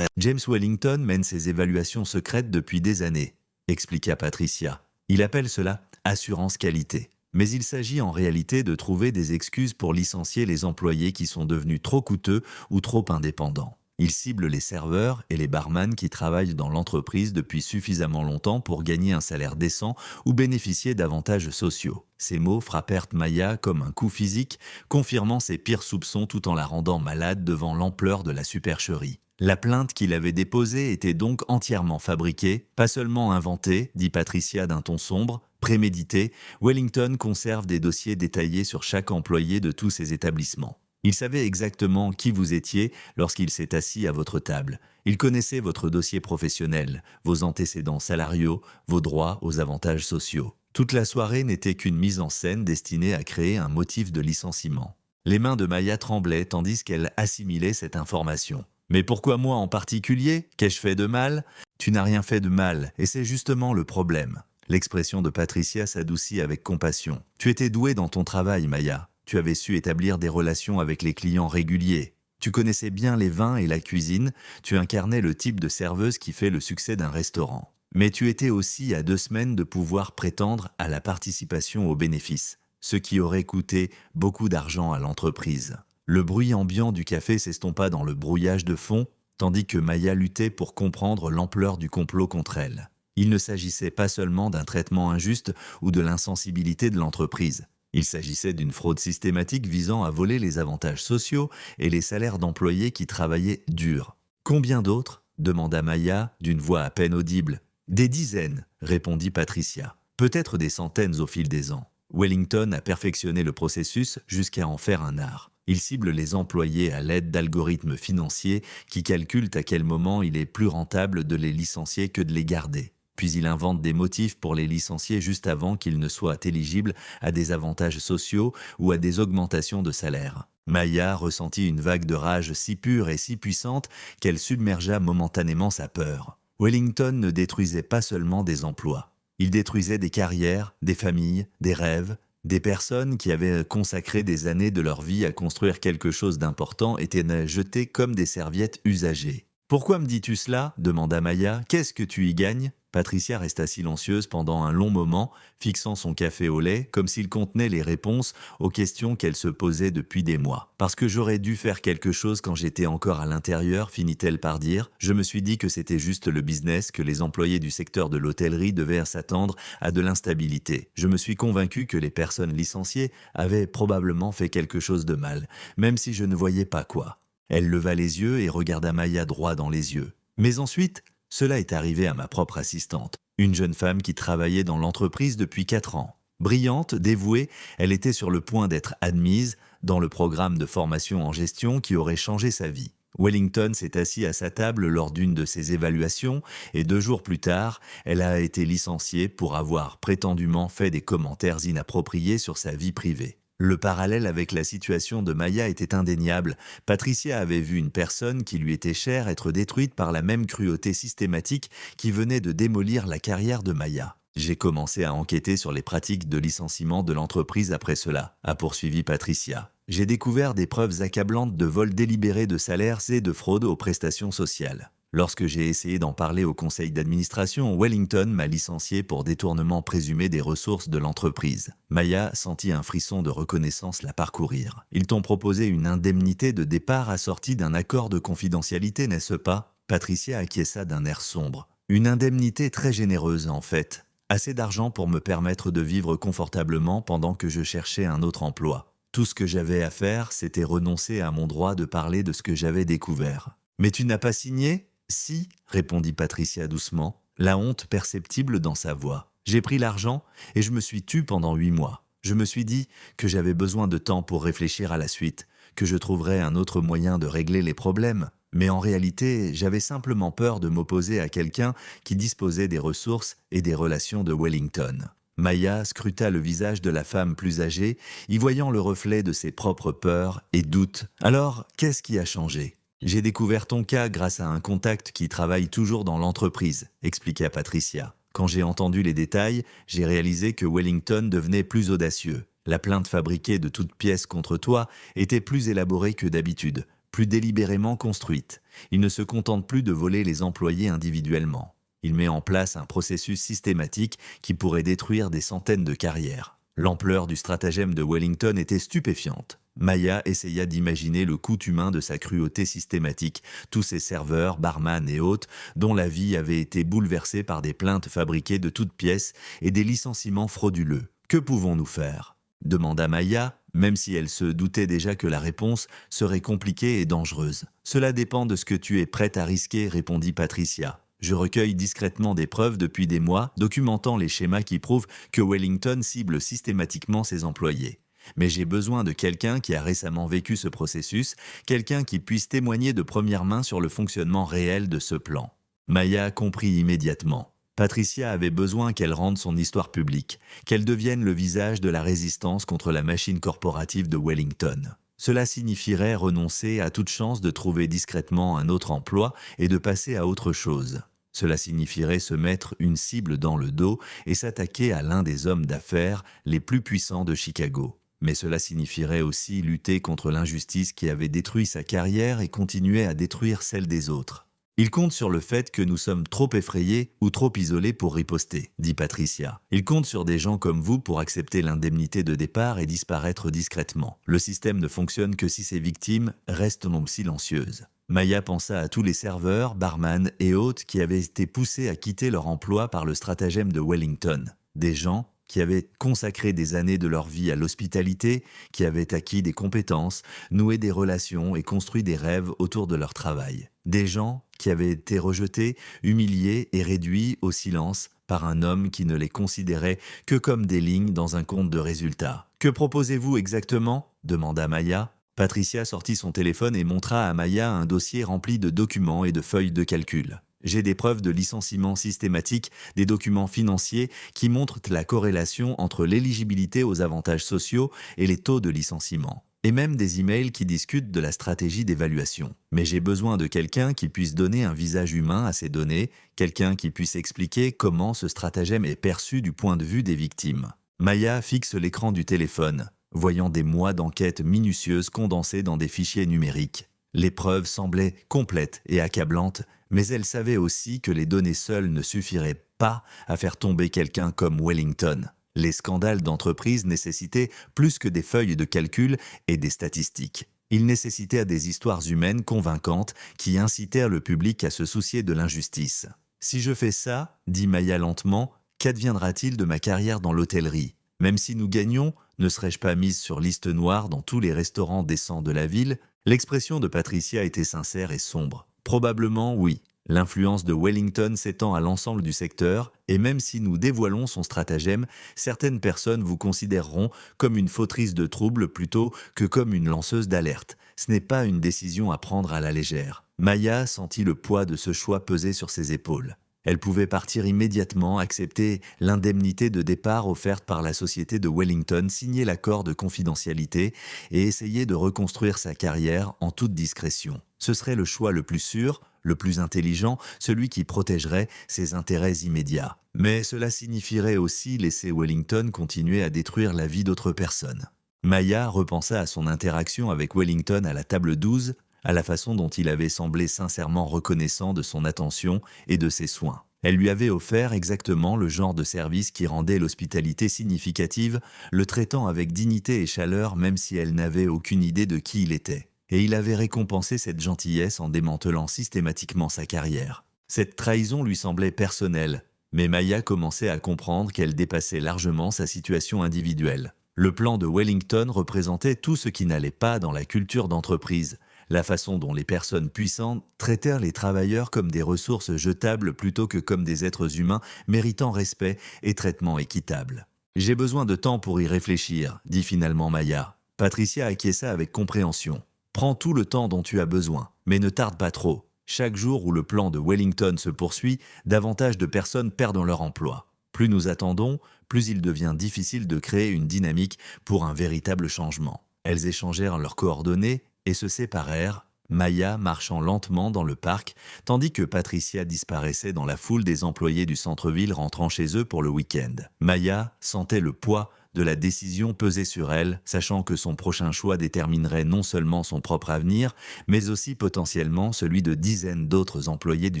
James Wellington mène ses évaluations secrètes depuis des années, » expliqua Patricia. « Il appelle cela « assurance qualité ». Mais il s'agit en réalité de trouver des excuses pour licencier les employés qui sont devenus trop coûteux ou trop indépendants. Il cible les serveurs et les barman qui travaillent dans l'entreprise depuis suffisamment longtemps pour gagner un salaire décent ou bénéficier d'avantages sociaux. Ces mots frappèrent Maya comme un coup physique, confirmant ses pires soupçons tout en la rendant malade devant l'ampleur de la supercherie. La plainte qu'il avait déposée était donc entièrement fabriquée, pas seulement inventée, dit Patricia d'un ton sombre, prémédité. Wellington conserve des dossiers détaillés sur chaque employé de tous ses établissements. Il savait exactement qui vous étiez lorsqu'il s'est assis à votre table. Il connaissait votre dossier professionnel, vos antécédents salariaux, vos droits aux avantages sociaux. Toute la soirée n'était qu'une mise en scène destinée à créer un motif de licenciement. Les mains de Maya tremblaient tandis qu'elle assimilait cette information. « Mais pourquoi moi en particulier? Qu'ai-je fait de mal ?»« Tu n'as rien fait de mal, et c'est justement le problème. » L'expression de Patricia s'adoucit avec compassion. « Tu étais douée dans ton travail, Maya. Tu avais su établir des relations avec les clients réguliers. Tu connaissais bien les vins et la cuisine, tu incarnais le type de serveuse qui fait le succès d'un restaurant. Mais tu étais aussi à 2 semaines de pouvoir prétendre à la participation aux bénéfices, ce qui aurait coûté beaucoup d'argent à l'entreprise. » Le bruit ambiant du café s'estompa dans le brouillage de fond, tandis que Maya luttait pour comprendre l'ampleur du complot contre elle. Il ne s'agissait pas seulement d'un traitement injuste ou de l'insensibilité de l'entreprise. Il s'agissait d'une fraude systématique visant à voler les avantages sociaux et les salaires d'employés qui travaillaient dur. « Combien d'autres ?» demanda Maya d'une voix à peine audible. « Des dizaines », répondit Patricia. « Peut-être des centaines au fil des ans. Wellington a perfectionné le processus jusqu'à en faire un art. Il cible les employés à l'aide d'algorithmes financiers qui calculent à quel moment il est plus rentable de les licencier que de les garder. Puis il invente des motifs pour les licencier juste avant qu'ils ne soient éligibles à des avantages sociaux ou à des augmentations de salaire. » Maya ressentit une vague de rage si pure et si puissante qu'elle submergea momentanément sa peur. Wellington ne détruisait pas seulement des emplois. Il détruisait des carrières, des familles, des rêves. Des personnes qui avaient consacré des années de leur vie à construire quelque chose d'important étaient jetées comme des serviettes usagées. « Pourquoi me dis-tu cela ?» demanda Maya. « Qu'est-ce que tu y gagnes ?» Patricia resta silencieuse pendant un long moment, fixant son café au lait, comme s'il contenait les réponses aux questions qu'elle se posait depuis des mois. « Parce que j'aurais dû faire quelque chose quand j'étais encore à l'intérieur, finit-elle par dire. Je me suis dit que c'était juste le business, que les employés du secteur de l'hôtellerie devaient s'attendre à de l'instabilité. Je me suis convaincue que les personnes licenciées avaient probablement fait quelque chose de mal, même si je ne voyais pas quoi. » Elle leva les yeux et regarda Maya droit dans les yeux. « Mais ensuite, cela est arrivé à ma propre assistante, une jeune femme qui travaillait dans l'entreprise depuis 4 ans. Brillante, dévouée, elle était sur le point d'être admise dans le programme de formation en gestion qui aurait changé sa vie. Wellington s'est assis à sa table lors d'une de ses évaluations et 2 jours plus tard, elle a été licenciée pour avoir prétendument fait des commentaires inappropriés sur sa vie privée. Le parallèle avec la situation de Maya était indéniable. Patricia avait vu une personne qui lui était chère être détruite par la même cruauté systématique qui venait de démolir la carrière de Maya. J'ai commencé à enquêter sur les pratiques de licenciement de l'entreprise après cela, a poursuivi Patricia. J'ai découvert des preuves accablantes de vol délibéré de salaires et de fraude aux prestations sociales. Lorsque j'ai essayé d'en parler au conseil d'administration, Wellington m'a licencié pour détournement présumé des ressources de l'entreprise. Maya sentit un frisson de reconnaissance la parcourir. Ils t'ont proposé une indemnité de départ assortie d'un accord de confidentialité, n'est-ce pas? Patricia acquiesça d'un air sombre. Une indemnité très généreuse, en fait. Assez d'argent pour me permettre de vivre confortablement pendant que je cherchais un autre emploi. Tout ce que j'avais à faire, c'était renoncer à mon droit de parler de ce que j'avais découvert. Mais tu n'as pas signé? Si, répondit Patricia doucement, la honte perceptible dans sa voix. J'ai pris l'argent et je me suis tue pendant 8 mois. Je me suis dit que j'avais besoin de temps pour réfléchir à la suite, que je trouverais un autre moyen de régler les problèmes. Mais en réalité, j'avais simplement peur de m'opposer à quelqu'un qui disposait des ressources et des relations de Wellington. Maya scruta le visage de la femme plus âgée, y voyant le reflet de ses propres peurs et doutes. Alors, qu'est-ce qui a changé? J'ai découvert ton cas grâce à un contact qui travaille toujours dans l'entreprise, expliqua Patricia. Quand j'ai entendu les détails, j'ai réalisé que Wellington devenait plus audacieux. La plainte fabriquée de toutes pièces contre toi était plus élaborée que d'habitude, plus délibérément construite. Il ne se contente plus de voler les employés individuellement. Il met en place un processus systématique qui pourrait détruire des centaines de carrières. L'ampleur du stratagème de Wellington était stupéfiante. Maya essaya d'imaginer le coût humain de sa cruauté systématique, tous ses serveurs, barman et hôtes, dont la vie avait été bouleversée par des plaintes fabriquées de toutes pièces et des licenciements frauduleux. « Que pouvons-nous faire ?» demanda Maya, même si elle se doutait déjà que la réponse serait compliquée et dangereuse. « Cela dépend de ce que tu es prête à risquer, répondit Patricia. Je recueille discrètement des preuves depuis des mois, documentant les schémas qui prouvent que Wellington cible systématiquement ses employés. Mais j'ai besoin de quelqu'un qui a récemment vécu ce processus, quelqu'un qui puisse témoigner de première main sur le fonctionnement réel de ce plan. » Maya comprit immédiatement. Patricia avait besoin qu'elle rende son histoire publique, qu'elle devienne le visage de la résistance contre la machine corporative de Wellington. Cela signifierait renoncer à toute chance de trouver discrètement un autre emploi et de passer à autre chose. Cela signifierait se mettre une cible dans le dos et s'attaquer à l'un des hommes d'affaires les plus puissants de Chicago. Mais cela signifierait aussi lutter contre l'injustice qui avait détruit sa carrière et continuait à détruire celle des autres. Il compte sur le fait que nous sommes trop effrayés ou trop isolés pour riposter, dit Patricia. Il compte sur des gens comme vous pour accepter l'indemnité de départ et disparaître discrètement. Le système ne fonctionne que si ses victimes restent non silencieuses. Maya pensa à tous les serveurs, barman et hôtes qui avaient été poussés à quitter leur emploi par le stratagème de Wellington. Des gens qui avaient consacré des années de leur vie à l'hospitalité, qui avaient acquis des compétences, noué des relations et construit des rêves autour de leur travail. Des gens qui avaient été rejetés, humiliés et réduits au silence par un homme qui ne les considérait que comme des lignes dans un compte de résultats. « Que proposez-vous exactement ?» demanda Maya. Patricia sortit son téléphone et montra à Maya un dossier rempli de documents et de feuilles de calcul. J'ai des preuves de licenciement systématique, des documents financiers qui montrent la corrélation entre l'éligibilité aux avantages sociaux et les taux de licenciement. Et même des emails qui discutent de la stratégie d'évaluation. Mais j'ai besoin de quelqu'un qui puisse donner un visage humain à ces données, quelqu'un qui puisse expliquer comment ce stratagème est perçu du point de vue des victimes. Maya fixe l'écran du téléphone, voyant des mois d'enquête minutieuses condensées dans des fichiers numériques. Les preuves semblaient complètes et accablantes, mais elle savait aussi que les données seules ne suffiraient pas à faire tomber quelqu'un comme Wellington. Les scandales d'entreprise nécessitaient plus que des feuilles de calcul et des statistiques. Ils nécessitaient des histoires humaines convaincantes qui incitèrent le public à se soucier de l'injustice. « Si je fais ça, dit Maya lentement, qu'adviendra-t-il de ma carrière dans l'hôtellerie? Même si nous gagnons, ne serais-je pas mise sur liste noire dans tous les restaurants décents de la ville ?» L'expression de Patricia était sincère et sombre. Probablement oui. L'influence de Wellington s'étend à l'ensemble du secteur, et même si nous dévoilons son stratagème, certaines personnes vous considéreront comme une fautrice de troubles plutôt que comme une lanceuse d'alerte. Ce n'est pas une décision à prendre à la légère. Maya sentit le poids de ce choix peser sur ses épaules. Elle pouvait partir immédiatement, accepter l'indemnité de départ offerte par la société de Wellington, signer l'accord de confidentialité et essayer de reconstruire sa carrière en toute discrétion. Ce serait le choix le plus sûr, le plus intelligent, celui qui protégerait ses intérêts immédiats. Mais cela signifierait aussi laisser Wellington continuer à détruire la vie d'autres personnes. Maya repensa à son interaction avec Wellington à la table 12, à la façon dont il avait semblé sincèrement reconnaissant de son attention et de ses soins. Elle lui avait offert exactement le genre de service qui rendait l'hospitalité significative, le traitant avec dignité et chaleur même si elle n'avait aucune idée de qui il était. Et il avait récompensé cette gentillesse en démantelant systématiquement sa carrière. Cette trahison lui semblait personnelle, mais Maya commençait à comprendre qu'elle dépassait largement sa situation individuelle. Le plan de Wellington représentait tout ce qui n'allait pas dans la culture d'entreprise, la façon dont les personnes puissantes traitèrent les travailleurs comme des ressources jetables plutôt que comme des êtres humains méritant respect et traitement équitable. « J'ai besoin de temps pour y réfléchir », dit finalement Maya. Patricia acquiesça avec compréhension. « Prends tout le temps dont tu as besoin, mais ne tarde pas trop. Chaque jour où le plan de Wellington se poursuit, davantage de personnes perdent leur emploi. Plus nous attendons, plus il devient difficile de créer une dynamique pour un véritable changement. » Elles échangèrent leurs coordonnées et se séparèrent, Maya marchant lentement dans le parc, tandis que Patricia disparaissait dans la foule des employés du centre-ville rentrant chez eux pour le week-end. Maya sentait le poids de la décision peser sur elle, sachant que son prochain choix déterminerait non seulement son propre avenir, mais aussi potentiellement celui de dizaines d'autres employés du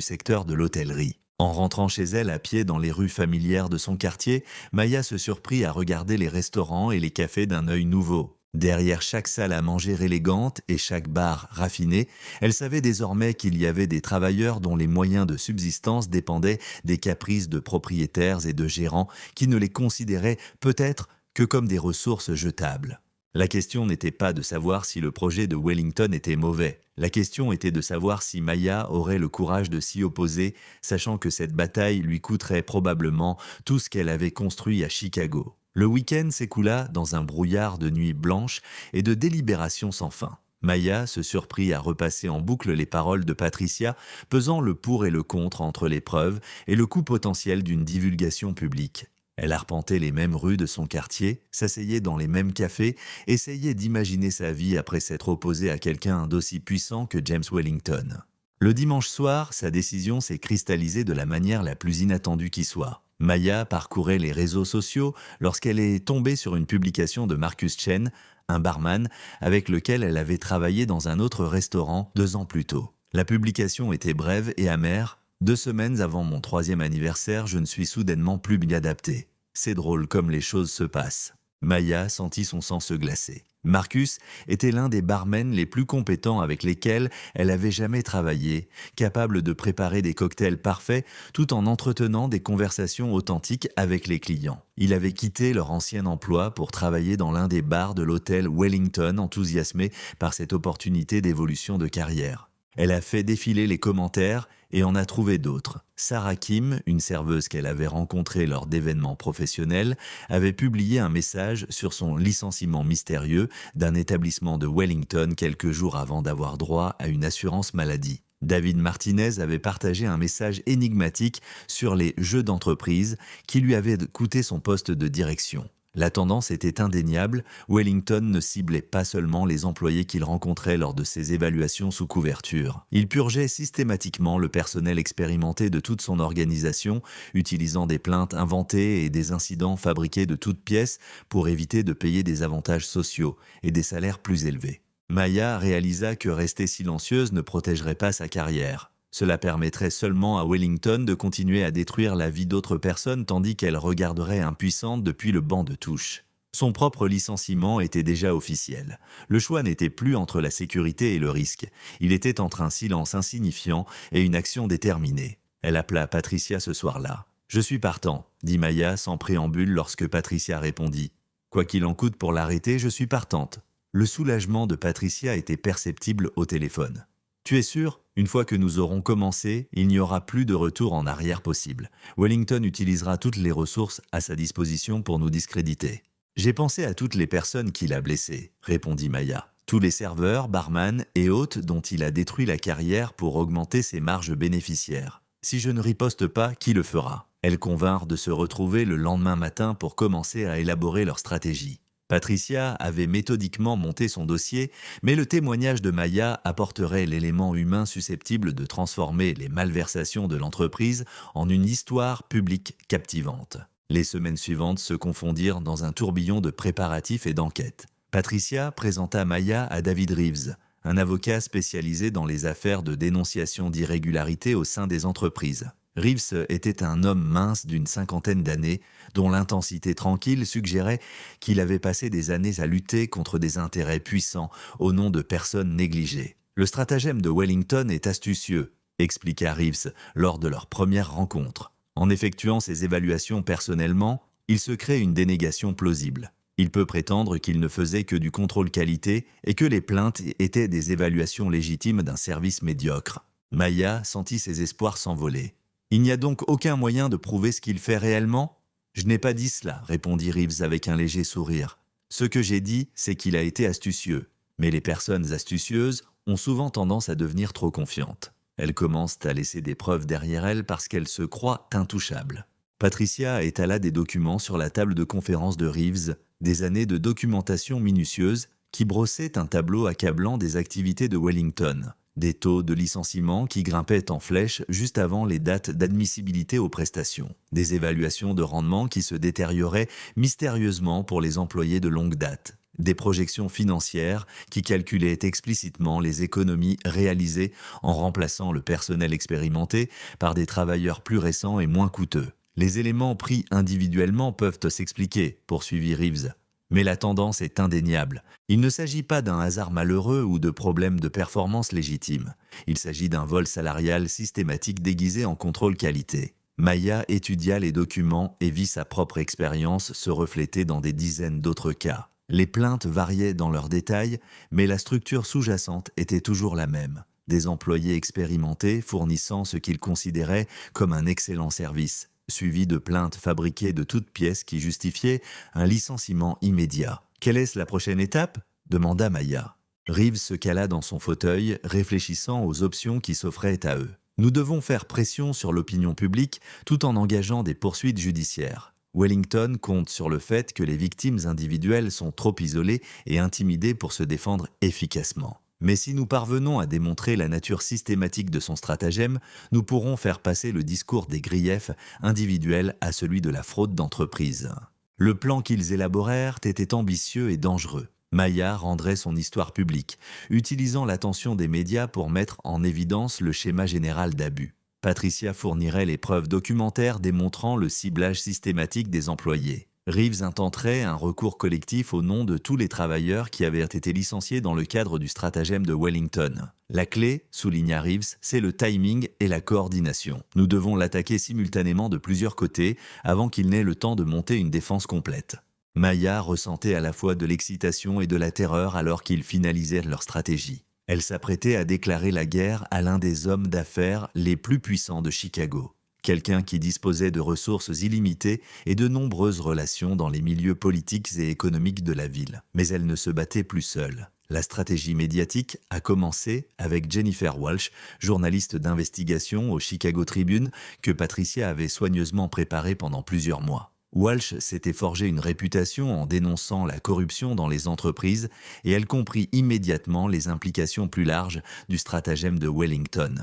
secteur de l'hôtellerie. En rentrant chez elle à pied dans les rues familières de son quartier, Maya se surprit à regarder les restaurants et les cafés d'un œil nouveau. Derrière chaque salle à manger élégante et chaque bar raffiné, elle savait désormais qu'il y avait des travailleurs dont les moyens de subsistance dépendaient des caprices de propriétaires et de gérants qui ne les considéraient peut-être que comme des ressources jetables. La question n'était pas de savoir si le projet de Wellington était mauvais. La question était de savoir si Maya aurait le courage de s'y opposer, sachant que cette bataille lui coûterait probablement tout ce qu'elle avait construit à Chicago. Le week-end s'écoula dans un brouillard de nuit blanche et de délibérations sans fin. Maya se surprit à repasser en boucle les paroles de Patricia, pesant le pour et le contre entre les preuves et le coût potentiel d'une divulgation publique. Elle arpentait les mêmes rues de son quartier, s'asseyait dans les mêmes cafés, essayait d'imaginer sa vie après s'être opposée à quelqu'un d'aussi puissant que James Wellington. Le dimanche soir, sa décision s'est cristallisée de la manière la plus inattendue qui soit. Maya parcourait les réseaux sociaux lorsqu'elle est tombée sur une publication de Marcus Chen, un barman avec lequel elle avait travaillé dans un autre restaurant 2 ans plus tôt. La publication était brève et amère. 2 semaines avant mon 3e anniversaire, je ne suis soudainement plus bien adapté. C'est drôle comme les choses se passent. Maya sentit son sang se glacer. Marcus était l'un des barmen les plus compétents avec lesquels elle avait jamais travaillé, capable de préparer des cocktails parfaits tout en entretenant des conversations authentiques avec les clients. Il avait quitté leur ancien emploi pour travailler dans l'un des bars de l'hôtel Wellington, enthousiasmé par cette opportunité d'évolution de carrière. Elle a fait défiler les commentaires et en a trouvé d'autres. Sarah Kim, une serveuse qu'elle avait rencontrée lors d'événements professionnels, avait publié un message sur son licenciement mystérieux d'un établissement de Wellington quelques jours avant d'avoir droit à une assurance maladie. David Martinez avait partagé un message énigmatique sur les jeux d'entreprise qui lui avaient coûté son poste de direction. La tendance était indéniable, Wellington ne ciblait pas seulement les employés qu'il rencontrait lors de ses évaluations sous couverture. Il purgeait systématiquement le personnel expérimenté de toute son organisation, utilisant des plaintes inventées et des incidents fabriqués de toutes pièces pour éviter de payer des avantages sociaux et des salaires plus élevés. Maya réalisa que rester silencieuse ne protégerait pas sa carrière. Cela permettrait seulement à Wellington de continuer à détruire la vie d'autres personnes tandis qu'elle regarderait impuissante depuis le banc de touche. Son propre licenciement était déjà officiel. Le choix n'était plus entre la sécurité et le risque. Il était entre un silence insignifiant et une action déterminée. Elle appela Patricia ce soir-là. « Je suis partant », dit Maya sans préambule lorsque Patricia répondit. « Quoi qu'il en coûte pour l'arrêter, je suis partante. » Le soulagement de Patricia était perceptible au téléphone. « Tu es sûr ? Une fois que nous aurons commencé, il n'y aura plus de retour en arrière possible. Wellington utilisera toutes les ressources à sa disposition pour nous discréditer. » « J'ai pensé à toutes les personnes qu'il a blessées, » répondit Maya. « Tous les serveurs, barman et hôtes dont il a détruit la carrière pour augmenter ses marges bénéficiaires. Si je ne riposte pas, qui le fera ?» Elles convinrent de se retrouver le lendemain matin pour commencer à élaborer leur stratégie. Patricia avait méthodiquement monté son dossier, mais le témoignage de Maya apporterait l'élément humain susceptible de transformer les malversations de l'entreprise en une histoire publique captivante. Les semaines suivantes se confondirent dans un tourbillon de préparatifs et d'enquêtes. Patricia présenta Maya à David Reeves, un avocat spécialisé dans les affaires de dénonciation d'irrégularités au sein des entreprises. Reeves était un homme mince d'une cinquantaine d'années, dont l'intensité tranquille suggérait qu'il avait passé des années à lutter contre des intérêts puissants au nom de personnes négligées. Le stratagème de Wellington est astucieux, expliqua Reeves lors de leur première rencontre. En effectuant ses évaluations personnellement, il se crée une dénégation plausible. Il peut prétendre qu'il ne faisait que du contrôle qualité et que les plaintes étaient des évaluations légitimes d'un service médiocre. Maya sentit ses espoirs s'envoler. « Il n'y a donc aucun moyen de prouver ce qu'il fait réellement ?» « Je n'ai pas dit cela, » répondit Reeves avec un léger sourire. « Ce que j'ai dit, c'est qu'il a été astucieux. Mais les personnes astucieuses ont souvent tendance à devenir trop confiantes. Elles commencent à laisser des preuves derrière elles parce qu'elles se croient intouchables. » Patricia étala des documents sur la table de conférence de Reeves, des années de documentation minutieuse qui brossaient un tableau accablant des activités de Wellington. Des taux de licenciement qui grimpaient en flèche juste avant les dates d'admissibilité aux prestations. Des évaluations de rendement qui se détérioraient mystérieusement pour les employés de longue date. Des projections financières qui calculaient explicitement les économies réalisées en remplaçant le personnel expérimenté par des travailleurs plus récents et moins coûteux. Les éléments pris individuellement peuvent s'expliquer, poursuivit Reeves. Mais la tendance est indéniable. Il ne s'agit pas d'un hasard malheureux ou de problèmes de performance légitimes. Il s'agit d'un vol salarial systématique déguisé en contrôle qualité. Maya étudia les documents et vit sa propre expérience se refléter dans des dizaines d'autres cas. Les plaintes variaient dans leurs détails, mais la structure sous-jacente était toujours la même. Des employés expérimentés fournissant ce qu'ils considéraient comme un excellent service, suivi de plaintes fabriquées de toutes pièces qui justifiaient un licenciement immédiat. « Quelle est la prochaine étape ?» demanda Maya. Reeves se cala dans son fauteuil, réfléchissant aux options qui s'offraient à eux. « Nous devons faire pression sur l'opinion publique tout en engageant des poursuites judiciaires. Wellington compte sur le fait que les victimes individuelles sont trop isolées et intimidées pour se défendre efficacement. Mais si nous parvenons à démontrer la nature systématique de son stratagème, nous pourrons faire passer le discours des griefs individuels à celui de la fraude d'entreprise. » Le plan qu'ils élaborèrent était ambitieux et dangereux. Maya rendrait son histoire publique, utilisant l'attention des médias pour mettre en évidence le schéma général d'abus. Patricia fournirait les preuves documentaires démontrant le ciblage systématique des employés. Reeves intenterait un recours collectif au nom de tous les travailleurs qui avaient été licenciés dans le cadre du stratagème de Wellington. La clé, souligna Reeves, c'est le timing et la coordination. Nous devons l'attaquer simultanément de plusieurs côtés avant qu'il n'ait le temps de monter une défense complète. Maya ressentait à la fois de l'excitation et de la terreur alors qu'ils finalisaient leur stratégie. Elle s'apprêtait à déclarer la guerre à l'un des hommes d'affaires les plus puissants de Chicago. Quelqu'un qui disposait de ressources illimitées et de nombreuses relations dans les milieux politiques et économiques de la ville. Mais elle ne se battait plus seule. La stratégie médiatique a commencé avec Jennifer Walsh, journaliste d'investigation au Chicago Tribune, que Patricia avait soigneusement préparée pendant plusieurs mois. Walsh s'était forgé une réputation en dénonçant la corruption dans les entreprises et elle comprit immédiatement les implications plus larges du stratagème de Wellington.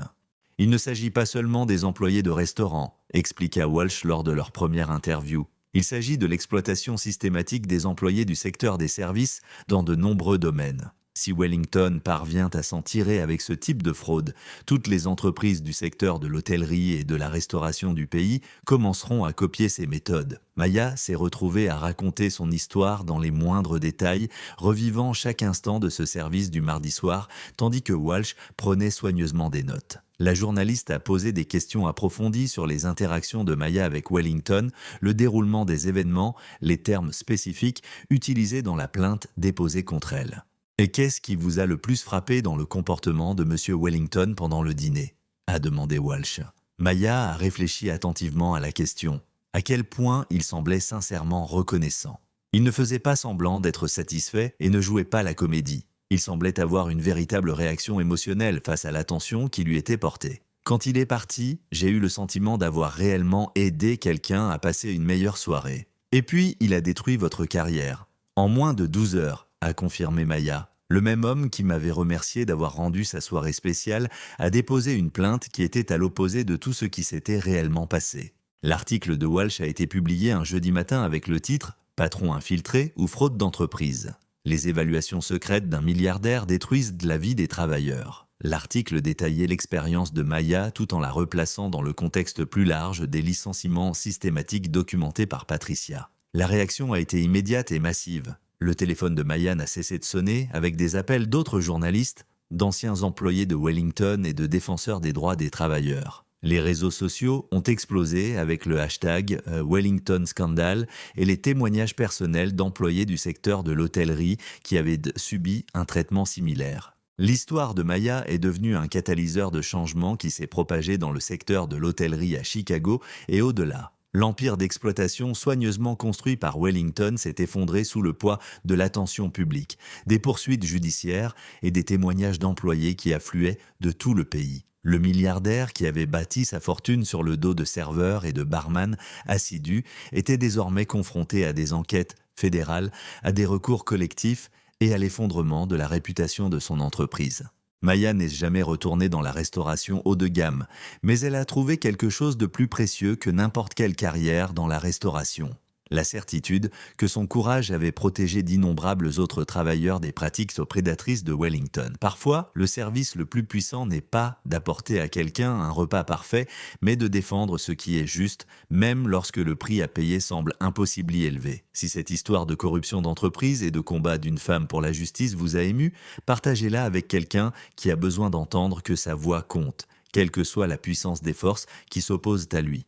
« Il ne s'agit pas seulement des employés de restaurants », expliqua Walsh lors de leur première interview. « Il s'agit de l'exploitation systématique des employés du secteur des services dans de nombreux domaines. Si Wellington parvient à s'en tirer avec ce type de fraude, toutes les entreprises du secteur de l'hôtellerie et de la restauration du pays commenceront à copier ses méthodes. » Maya s'est retrouvée à raconter son histoire dans les moindres détails, revivant chaque instant de ce service du mardi soir, tandis que Walsh prenait soigneusement des notes. La journaliste a posé des questions approfondies sur les interactions de Maya avec Wellington, le déroulement des événements, les termes spécifiques utilisés dans la plainte déposée contre elle. « Et qu'est-ce qui vous a le plus frappé dans le comportement de M. Wellington pendant le dîner ?» a demandé Walsh. Maya a réfléchi attentivement à la question. À quel point il semblait sincèrement reconnaissant. Il ne faisait pas semblant d'être satisfait et ne jouait pas la comédie. Il semblait avoir une véritable réaction émotionnelle face à l'attention qui lui était portée. Quand il est parti, j'ai eu le sentiment d'avoir réellement aidé quelqu'un à passer une meilleure soirée. Et puis, il a détruit votre carrière. En moins de 12 heures, a confirmé Maya. Le même homme qui m'avait remercié d'avoir rendu sa soirée spéciale a déposé une plainte qui était à l'opposé de tout ce qui s'était réellement passé. L'article de Walsh a été publié un jeudi matin avec le titre « Patron infiltré ou fraude d'entreprise ». Les évaluations secrètes d'un milliardaire détruisent la vie des travailleurs. L'article détaillait l'expérience de Maya tout en la replaçant dans le contexte plus large des licenciements systématiques documentés par Patricia. La réaction a été immédiate et massive. Le téléphone de Maya n'a cessé de sonner avec des appels d'autres journalistes, d'anciens employés de Wellington et de défenseurs des droits des travailleurs. Les réseaux sociaux ont explosé avec le hashtag Wellington Scandal et les témoignages personnels d'employés du secteur de l'hôtellerie qui avaient subi un traitement similaire. L'histoire de Maya est devenue un catalyseur de changement qui s'est propagé dans le secteur de l'hôtellerie à Chicago et au-delà. L'empire d'exploitation soigneusement construit par Wellington s'est effondré sous le poids de l'attention publique, des poursuites judiciaires et des témoignages d'employés qui affluaient de tout le pays. Le milliardaire qui avait bâti sa fortune sur le dos de serveurs et de barman assidus était désormais confronté à des enquêtes fédérales, à des recours collectifs et à l'effondrement de la réputation de son entreprise. Maya n'est jamais retournée dans la restauration haut de gamme, mais elle a trouvé quelque chose de plus précieux que n'importe quelle carrière dans la restauration. La certitude que son courage avait protégé d'innombrables autres travailleurs des pratiques prédatrices de Wellington. Parfois, le service le plus puissant n'est pas d'apporter à quelqu'un un repas parfait, mais de défendre ce qui est juste, même lorsque le prix à payer semble impossiblement élevé. Si cette histoire de corruption d'entreprise et de combat d'une femme pour la justice vous a ému, partagez-la avec quelqu'un qui a besoin d'entendre que sa voix compte, quelle que soit la puissance des forces qui s'opposent à lui.